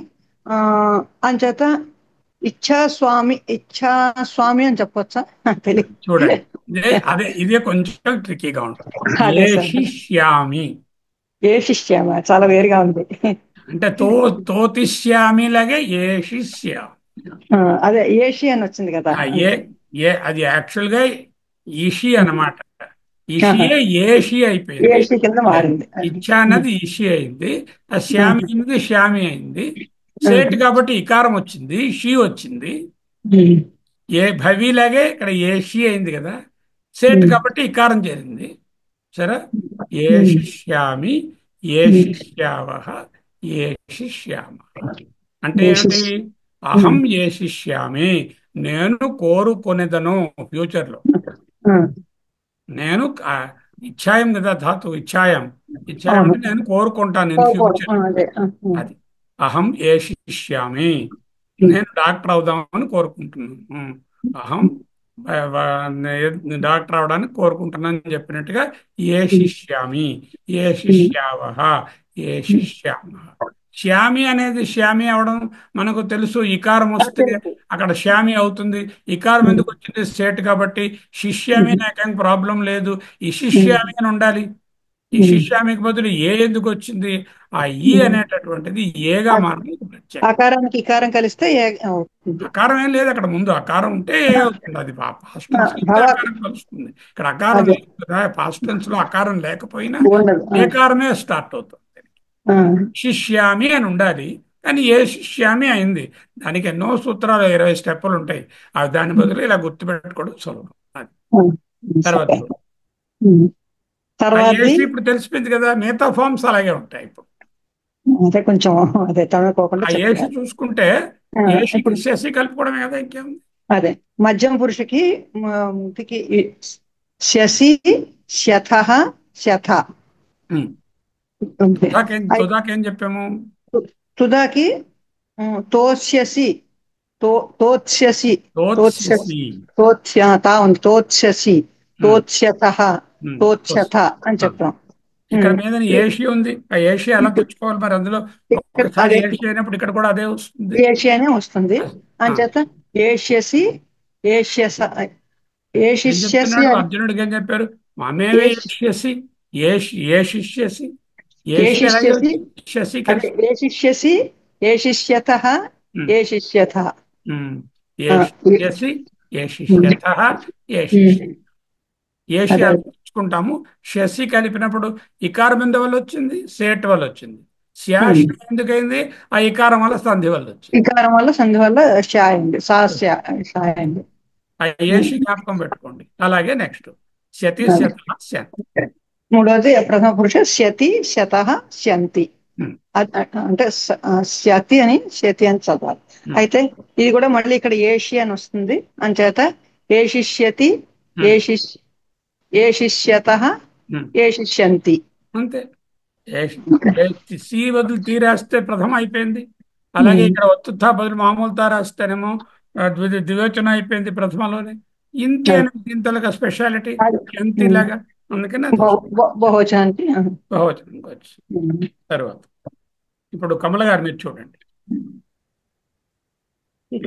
అంచేత ఇచ్ఛా స్వామి అని చెప్పొచ్చా? తెలియదు. చూడండి, ఇదే కొంచెం ట్రికీగా ఉంటుంది. అదే సార్. ఏషిష్యామి ఏ శిష్యామ చాలా వేరుగా ఉంది. అంటే తోతిష్యామి లాగే ఏషిష్యామి. అదే ఏషి అని వచ్చింది కదా. అది యాక్చువల్ గా ఈషి అన్నమాట. ఇషియే ఏషి అయిపోయింది. ఏషి కింద మారింది. ఇచ్చ అన్నది ఇషి అయింది, ఆ శ్యామి అన్నది శ్యామి అయింది. సేట్ కాబట్టి ఇకారం వచ్చింది, షీ వచ్చింది. ఏ భవిలాగే ఇక్కడ ఏషి అయింది కదా, సేట్ కాబట్టి ఇకారం చేరింది. సరే, ఏషిష్యామి ఏషిష్యావః ఏషిష్యామః అంటే ఏమిటి? అహం ఏషిష్యామి, నేను కోరుకొనేదను. ఫ్యూచర్ లో నేను ఇచ్ఛాయం కదా ధాతు, ఇచ్ఛాయం అంటే నేను కోరుకుంటాను ఇన్ ఫ్యూచర్. అది అహం ఏషిష్యామి, నేను డాక్టర్ అవుదామని కోరుకుంటున్నాను. అహం డాక్టర్ అవడానికి కోరుకుంటున్నాను అని చెప్పినట్టుగా ఏషిష్యామి ఏషిష్యావః ఏషిష్యామః. శ్యామి అనేది శ్యామి అవడం మనకు తెలుసు, ఇకారం వస్తే అక్కడ శ్యామి అవుతుంది. ఇకారం ఎందుకు వచ్చింది? సేట్ కాబట్టి. శిష్యామి నాకేం ప్రాబ్లం లేదు, ఈ శిష్యామి అని ఉండాలి. ఈ శిష్యామికి బదులు ఏ ఎందుకు వచ్చింది? ఆ ఈ అనేటటువంటిది ఏగా మారుతుంది. ఆకారానికి ఇకారం కలిస్తే అకారం ఏం లేదు అక్కడ, ముందు అకారం ఉంటే ఏ అవుతుంది. అది పాస్ట్ టెన్స్ అకారం కలుస్తుంది. ఇక్కడ అకారం లేదు కదా, పాస్ట్ టెన్స్ లో అకారం లేకపోయినా ఏకారమే స్టార్ట్ అవుతుంది. శిష్యామి అని ఉండాలి, కానీ ఏ శిష్యామి అయింది. దానికి ఎన్నో సూత్రాలు, 20 స్టెప్పులు ఉంటాయి. అవి దాని బదులు ఇలా గుర్తుపెట్టుకోవడం సులభం. తర్వాత ఇప్పుడు తెలిసిపోయింది కదా, మిగతా ఫార్మ్స్ అలాగే ఉంటాయి. ఇప్పుడు అదే కొంచెం అదే తనుకోకుండా ఏసి చూసుకుంటే శశి కలుపుకోవడమే కదా, ఇంకేం. అదే మధ్యమ పురుషుకి శశి శతః శత. తుదాకేం చెప్పాము? తుదాకి తోస్యసి తోత్స్యసి తోత్స్యసి తోత్స్యతః తోత్స్యత అని చెప్పాం. ఇక్కడ మీద ఏషి ఉంది, ఆ ఏషి ఎలా తెచ్చుకోవాలి మరి? అందులో ఒకసారి ఏషి అయినప్పుడు ఇక్కడ కూడా అదే వస్తుంది, ఏషి అనే వస్తుంది. అంచేత ఏష్యసి ఏష్యస ఏషిష్యసి. అర్జునుడికి ఏం చెప్పారు? మామేవే ఏష్యసి ఏషిష్యసి ఏషిష్యసి ఏషిష్యతః ఏషిష్యథ ఏషిష్యసి ఏషిష్యథః ఏషిష్యతి. ఏషి తెచ్చుకుంటాము. శశి కలిపినప్పుడు ఇకారం బిందు వల్ల వచ్చింది, సేట్ వల్ల వచ్చింది. శ్యాష్ ఎందుకైంది? ఆ ఇకారం వల్ల సంధి వల్ల వచ్చింది. ఇకారం వల్ల సంధి వల్ల షాయండి, సాయండి. ఆ ఏషి జ్ఞాపకం పెట్టుకోండి. అలాగే నెక్స్ట్ శతి శతః శంతి. మూడోది ప్రథమ పురుష శతి శతః శంతి. అంటే శతి అని శతి అని చదవాలి. అయితే ఇది కూడా మళ్ళీ ఇక్కడ ఏషి అని వస్తుంది. అంచేత ఏషిష్యతి ఏషిష్యతః ఏషిష్యంతి. అంతే. సి బదులు తీ రాస్తే ప్రథమ అయిపోయింది. అలాగే ఇక్కడ ఒత్తుతా బదులు మామూలు తా రాస్తేనేమో ద్వివచనం అయిపోయింది ప్రథమలోనే. ఇంతే ఇంతలాగా స్పెషాలిటీ ఎంతిలాగా, అందుకని బహువచనానికి వచ్చి. తర్వాత ఇప్పుడు కమల గారు మీరు చూడండి.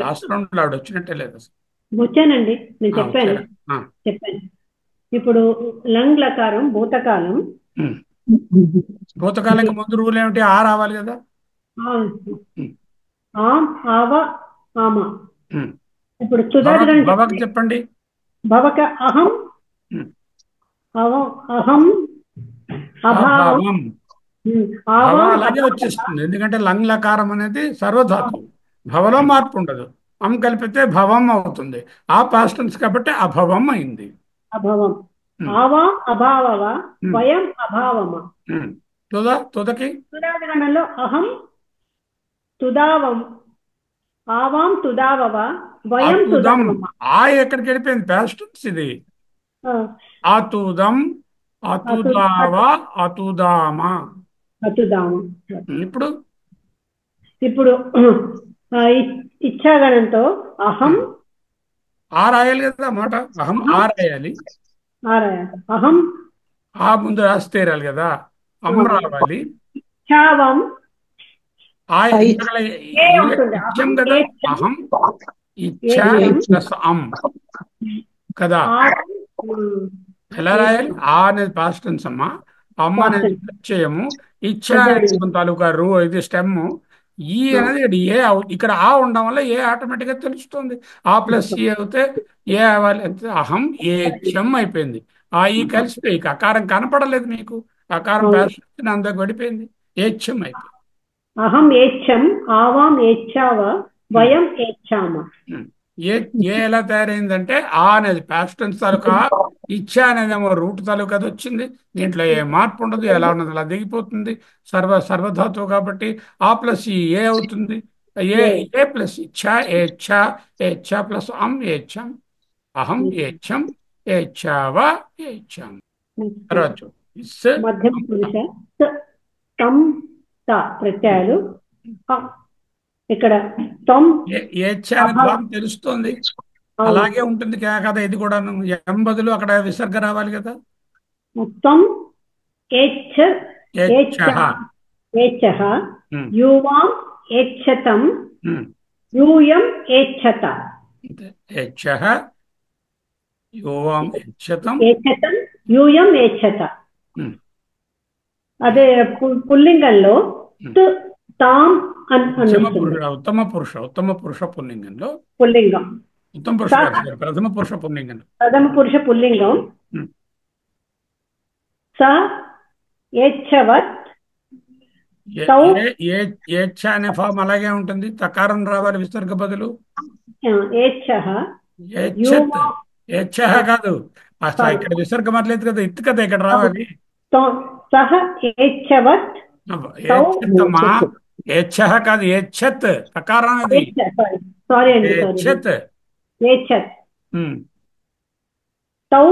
లాస్ట్ రౌండ్ ఆవిడ వచ్చినట్టే లేదు అసలు. వచ్చానండి, నేను చెప్పాను. ఇప్పుడు లంగ్ లకారం భూతకాలం. భూతకాలంకి ముందు రూల్ ఏమిటి? ఆ రావాలి కదా. ఆవ ఆమ. ఇప్పుడు భవక్ చెప్పండి. భవక అహం అహం అభావం. అలాగే వచ్చేస్తుంది, ఎందుకంటే లంగ్ లకారం అనేది సర్వధాతు. భవలో మార్పు ఉండదు. అం కలిపితే భవం అవుతుంది. ఆ పాస్ట్ టెన్స్ కాబట్టి అభవం అయింది. అభవం. ఆవాం అభావవ వయం అభావమ. తుదకి తుదాగణంలో అహం తుదావం ఆవాం తుదావవ వయం తుదావమ. ఆ ఎక్కడికి వెళ్ళిపోయింది? పాస్ట్ టెన్స్ ఇది. అతుదం అతుదావ అతుదామ. ఇప్పుడు ఇచ్ఛాగణంతో అహం ఆ రాయాలి కదా మాట. అహం ఆ రాయాలి. అహం ఆ ముందు రాసి తీరాలి కదా. అమ్ రావాలి. ఆ ఐ ఇందాక ఏ అవుతుంది ఇచ్చాం అహం కదా, ఏచ్చం అహం ఇచ్చా ఏచ్చం ప్లస్ అం కదా. ఆరం ఉమ్, ఎలా రాయాలి? ఏచ్చం ఆ అనేది పాస్ట్ టెన్స్ అమ్మా, అమ్మ అనేది వాస్తవం ప్రత్యయము, ఇచ్చా అదే అనేది అండి మన తాలూకా రూ ఇది స్టెమ్, ఈ అనేది ఇక్కడ ఏ ఇక్కడ ఆ ఉండడం వల్ల ఏ ఆటోమేటిక్గా తెలుస్తుంది. ఆ ప్లస్ ఈ అవుతే ఏ అవ్వాలి అంటే అహం ఏ క్షం అయిపోయింది. ఆ ఈ కలిసిపోయి ఇక అకారం కనపడలేదు మీకు, అకారం అవును పాస్ట్ అంతా గడిపోయింది, ఏ క్షం అయిపోయింది. అహం ఏచ్చం ఆవాం ఏచ్చావ ఉమ్, వయం ఏచ్చామ ఉమ్. ఏ ఏ ఎలా తయారైందంటే ఆ అనేది పాస్ట్ టెన్స్ తాలూకా, ఇచ్చా అనేదేమో రూట్ తాలూకా అది వచ్చింది. దీంట్లో ఏ మార్పు ఉండదు, ఎలా ఉన్నది అలా దిగిపోతుంది. సర్వధాతువు కాబట్టి ఆ ప్లస్ ఈ ఏ అవుతుంది. ఏ ఏ ఏ ప్లస్ ఇచ్చా ఏచ్ఛా, ఏచ్ఛా ప్లస్ అం ఏచ్ఛం, అహం ఏచ్ఛం ఏచ్ఛావ ఏచ్ఛాం. తర్వాత చూడు. ఇస్ మధ్యమ అం, తం. పురుష త, తం త ప్రత్యయాలు అ, ఇక్కడ తం ఏచ్ఛా అనే అభవ భావం తెలుస్తోంది, అవును అలాగే ఉంటుంది కదా. ఇది కూడా ఎం బదులు అక్కడ విసర్గ రావాలి కదా. తం ఏచ్ఛ ఏచ్ఛ ఏచ్ఛః. ఏచ్ఛః ఉమ్, యువాం ఏచ్ఛతం ఉమ్. యూయం ఏచ్ఛత అంతే. ఏచ్ఛః యోవాం ఏచ్ఛతం. ఏచ్ఛతం యూయం ఏచ్ఛత ఉమ్, అదే పుల్లింగంలో ఉమ్. త్ తాం అని వస్తుంది ఉత్తమ పురుష పుల్లింగంలో, పుల్లింగం ఉత్తమ పురుష స కాదు, sorry, ప్రథమ పురుష పుల్లింగంలో. ప్రథమ పురుష పుల్లింగం ఉమ్. స ఏచ్ఛవత్ ఏ తౌ ఏ- ఏ- ఏచ్ఛ అనే ఫామ్ అలాగే ఉంటుంది, తకారం రావాలి విసర్గ బదులు. ఏచ్ఛః ఏచ్ఛత్. యూమా ఏచ్ఛః కాదు, అసలు సారీ ఇక్కడ విసర్గం అట్లేదు కదా, ఇత్తు కదా ఇక్కడ రావాలి. సహ ఏచ్ఛవత్ తౌ ఏచ్ఛత్తమ్మా, ఏచ్ఛః కాదు, ఏచ్ఛత్ తకారం అది. సారీ సారీ అండి సారీ ఏచ్ఛత్. ఏచ్ఛత్ ఉమ్. తౌ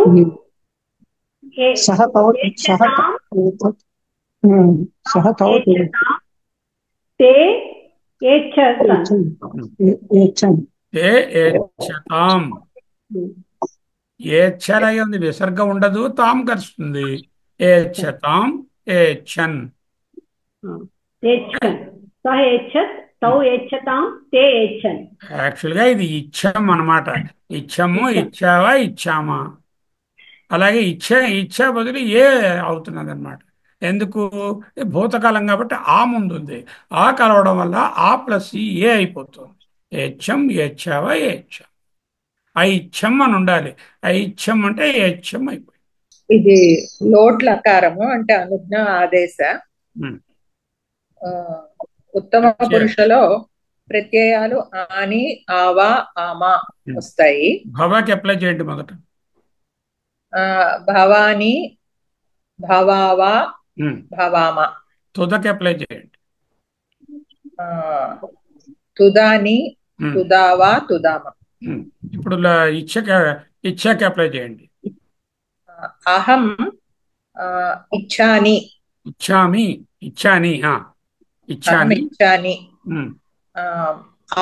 సహ తౌ సహ ఏచ్ఛతాం సహ తౌ ఏచ్ఛతాం తే ఏచ్ఛతన్ ఏ ఏచ్ఛతాం. ఏచ్ఛలగే ఉంది, విసర్గ ఉండదు, తాం కలుస్తుంది. ఏచ్ఛతాం ఏచ్ఛన్. ఏచ్ఛన్ సహ ఏచ్ఛత్ తౌ ఏచ్ఛతాం తే ఏచ్ఛన్ యాక్చువల్గా ఇది ఇచ్చాం అన్నమాట. ఇచ్చాము, ఇచ్చావా, ఇచ్చామా. అలాగే ఇచ్చా బదులు ఏ అవుతున్నది అనమాట. ఎందుకు? భూతకాలం కాబట్టి ఆ ముందు ఉంది, ఆ కలవడం వల్ల ఆ ప్లస్ ఈ ఏ అయిపోతుంది. ఏచ్ఛం ఏచ్చావా ఏచ్ఛం. ఐచ్ఛం అని ఉండాలి, ఐచ్ఛం అంటే ఏచ్ఛం అయిపోయింది. ఇది లోట్ లకారము అంటే అనుజ్ఞ ఆదేశ. ఉమ్. ఆ, ఉత్తమ పురుషలో ప్రత్యయాలు ఆని ఆవా ఆమా వస్తాయి. భవాకి అప్లై చేయండి మొదట. భవాని భవావా ఉమ్. భవామ. తుదకి అప్లై చేయండి. ఆ, తుదాని ఉమ్. తుదావా తుదామ. ఉమ్. ఇప్పుడు ఇచ్చాకి అప్లై చేయండి. అహం ఇచ్చాని ఇచ్చామి, ఇచ్చాని, అహం ఇచ్చాని. ఇచ్చాని. ఉమ్.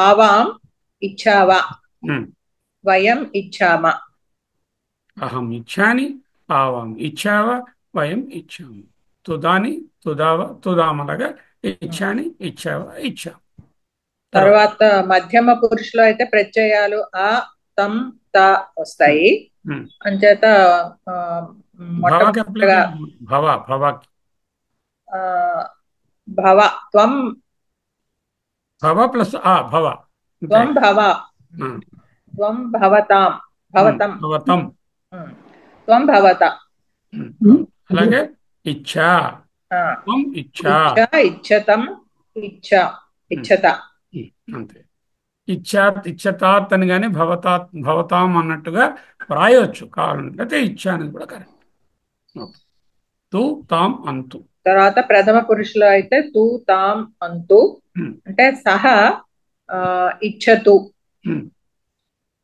ఆవాం ఇచ్చావా ఉమ్. వయం ఇచ్చామ. అహం ఇచ్చాని, ఆవాం ఇచ్చావా, వయం ఇచ్చాము. తుదాని తుదావ తుదామలాగా ఇచ్చాని ఇచ్చావా ఇచ్చాము. తర్వాత మధ్యమ పురుషులో అయితే ప్రత్యయాలు ఆ తం త వస్తాయి. ఉమ్. అంచేత భవాకి అప్లై మొట్టమొదటిగా చేయండి. భవాకి ఆ, భవ త్వం భవ ప్లస్ ఆ భవ. అంతే. త్వం భవ ఆ. త్వం భవతాం భవతం భవతం. త్వం భవత. అలాగే ఇచ్చా, ఆ, త్వం ఇచ్చా. ఇచ్చతం ఇచ్చత. అంతే. ఇచ్చతాత్ అని కానీ భవతాం అన్నట్టుగా రాయొచ్చు కావాలంటే. అయితే ఇచ్చా అనేది కూడా కరెక్ట్. తు తాం అంతు. తర్వాత ప్రథమ పురుషులో అయితే తూ తాం అంతు అంటే సహ ఇచ్చతు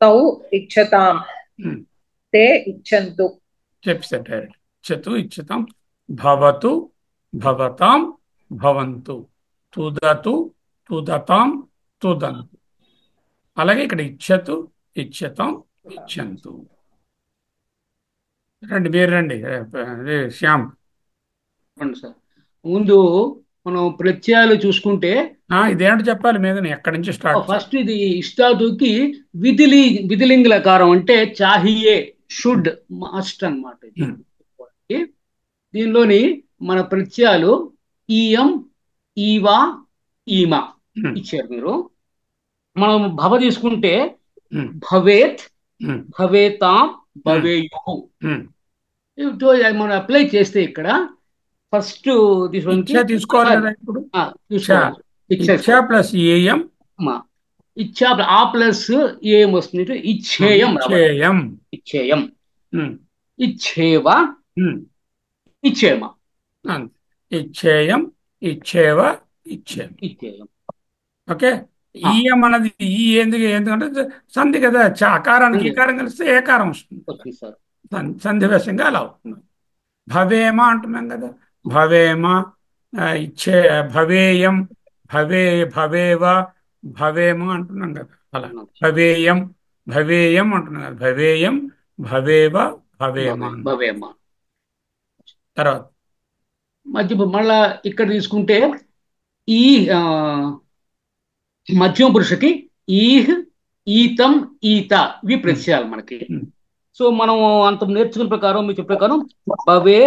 తౌ ఇచ్చతాం తే ఇచ్చంతు. చెప్పేసారు డైరెక్ట్. ఇచ్చతు ఇచ్చతాం, భవతు భవతాం భవంతు, తుదతు తుదతాం తుదంతు. అలాగే ఇక్కడ ఇచ్చతు ఇచ్చతాం ఇచ్చంతు. రండి మీరు రండి. శ్యామ్. అవును సార్. ముందు మనం ప్రత్యయాలు చూసుకుంటే ఇదేంటి చెప్పాలి మీద ఎక్కడి నుంచి స్టార్ట్ ఫస్ట్ ఇది ఇష్టాదుకి విధిలింగ లకారం అంటే చాహియే, షుడ్, మస్ట్ అన్నమాట. దీనిలోని మన ప్రత్యయాలు ఈయం, ఈవా, ఈమా ఇచ్చారు మీరు. మనం భవ తీసుకుంటే భవేత్, భవేతాం, భవేయు. మనం అప్లై చేస్తే ఇక్కడ ఫస్ట్ తీసుకోవాలి కదా ఇప్పుడు. ఇచ్చా ప్లస్ ఏయం, ఇచ్చా ఆ ప్లస్ ఏం వస్తుంది, ఇచ్చేయం. ఇచ్చేయం, ఇచ్చేవ, ఇచ్చేమ. ఇచ్చేయం, ఇచ్చేవ, ఇచ్చేయం. ఓకే. ఈయం అన్నది ఈ ఎందుకంటే సంధి కదా, అకారానికి ఈకారం కలిస్తే ఏకారం వస్తుంది, సంధి వశంగా అలా అవుతుంది. భవేమ అంటున్నాం కదా, భవేమ, ఇచ్చే భవేయం, భవేవ, భవేమ అంటున్నాం కదా, అలా భవేయం, భవేయం అంటున్నాం కదా, భవేయం, భవేవ, భవేమ. తర్వాత మళ్ళా ఇక్కడ తీసుకుంటే ఈ మధ్యమ పురుషకి ఈహ్, ఈతం, ఈత ఇవి ప్రత్యయాలు మనకి. సో మనం అంత నేర్చుకున్న ప్రకారం మీకు ప్రకారం భవే,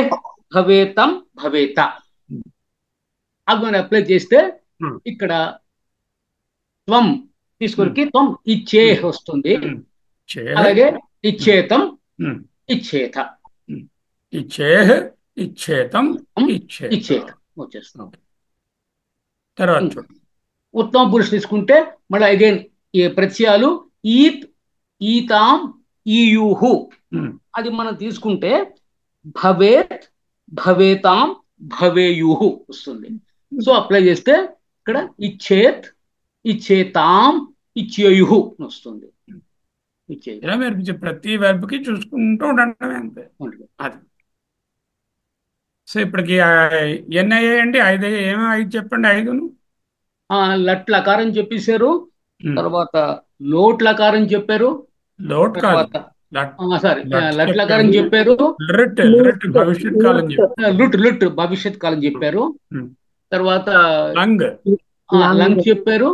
భవేతం, భవేత అవి మనం అప్లై చేస్తే ఇక్కడ త్వం తీసుకొరికి త్వం ఇచ్చే వస్తుంది. అలాగే ఇచ్చేతం, ఇచ్చేత, ఇచ్చేహ్, ఇచ్చేతం, ఇచ్చేతం వచ్చేస్తాం. తర్వాత ఉత్తమ పురుషు తీసుకుంటే మళ్ళీ అగైన్ ఈ ప్రత్యయాలు ఈత్, ఈతాం, ఈయూహు. అది మనం తీసుకుంటే భవేత్, భవేతాం, భవేయుహు వస్తుంది. సో అప్లై చేస్తే ఇక్కడ ఇచ్చేత్, ఇచ్చేతాం, ఇచ్చేయుహు వస్తుంది. ఇలా మీరు ప్రతి వెర్బ్కి చూసుకుంటూ ఉండటమే అంతే అది. సో ఇప్పటికి ఎన్ని అయ్యాయండి? 5 అయ్యాయి. ఏమో 5 చెప్పండి. 5ను లట్ లకారం చెప్పేశారు, తర్వాత లోట్ లకారం చెప్పారు, లోట్ సారీ లట్ లకారం చెప్పారు, భవిష్యత్ కాలం చెప్పారు, లుట్ భవిష్యత్ కాలం చెప్పారు, తర్వాత లంగ్ చెప్పారు,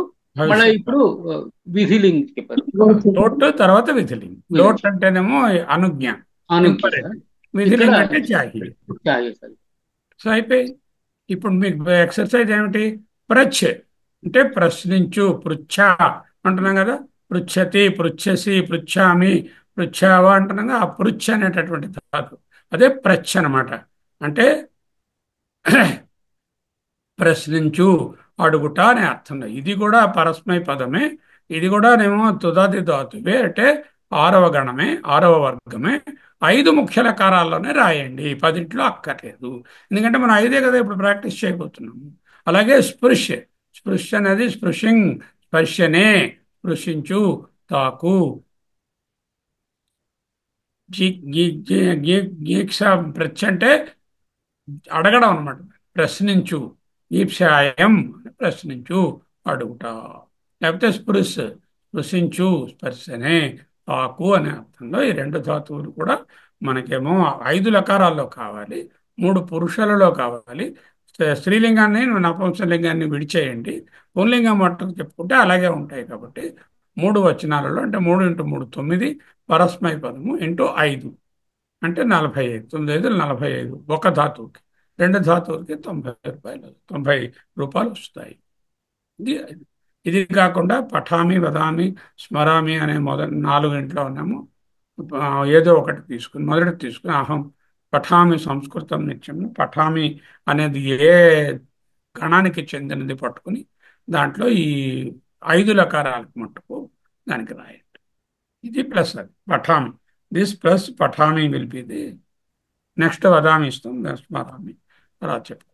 మళ్ళీ ఇప్పుడు విధిలింగ్ చెప్పారు. లోట్ తర్వాత విధిలింగ్. లోట్ అంటేనేమో అనుజ్ఞ, విధిలింగ్ అంటే చాహి. సో అయిపోయి ఇప్పుడు మీకు ఎక్సర్సైజ్ ఏమిటి? ప్రచ్ అంటే ప్రశ్నించు, పృచ్ఛ అంటున్నాం కదా, పృచ్ఛతి, పృచ్ఛసి, పృచ్ఛామి, పృచ్ఛావా అంటున్నాం కదా. ఆ పృచ్ఛ అనేటటువంటి ధాతు అదే ప్రచ్ అనమాట. అంటే ప్రశ్నించు, అడుగుట అనే అర్థంలో. ఇది కూడా పరస్మై పదమే, ఇది కూడా నేమో తుదాది ధాతువే, అంటే 6వ గణమే, 6వ వర్గమే. 5 ముఖ్య లకారాల్లోనే రాయండి, 10 అక్కర్లేదు. ఎందుకంటే మనం 5 కదా ఇప్పుడు ప్రాక్టీస్ చేయబోతున్నాము. అలాగే స్పృశ్, స్పృశ్ అనేది స్పృశింగ్, స్పర్శనే, స్పృశించు, తాకు. గీక్ష ప్రచ్ అంటే అడగడం అనమాట, ప్రశ్నించు. ఈప్సాయం ప్రశ్నించు, అడుగుట. లేకపోతే స్పృశ్, స్పృశించు, స్పర్శనే, తాకు అనే అర్థంలో ఈ 2 ధాతువులు కూడా మనకేమో 5 లకారాల్లో కావాలి, 3 పురుషులలో కావాలి. స్త్రీలింగాన్ని, నపుంసలింగాన్ని విడిచేయండి, పుంలింగం మట్టుకు చెప్పుకుంటే అలాగే ఉంటాయి. కాబట్టి 3 వచనాలలో అంటే 3 × 3 9, పరస్మై పదము ఇంటూ 5 అంటే 45. 9 × 45 ఒక ధాతువుకి. 2 ధాతువులకి 90 రూపాయలు వస్తాయి. ఇది కాకుండా పఠామి, వదామి, స్మరామి అనే 4 ఉన్నాము. ఏదో ఒకటి తీసుకుని మొదటి తీసుకుని అహం పఠామి సంస్కృతం నిత్యం. పఠామి అనేది ఏ గణానికి చెందినది పట్టుకుని దాంట్లో ఈ 5 లకారాలకు మట్టుకు దానికి రాయండి. ఇది ప్లస్ అది పఠామి. దిస్ ప్లస్ పఠామి విల్ బి ది నెక్స్ట్. వదామి ఇస్తాం, స్మరామి అలా చెప్పు.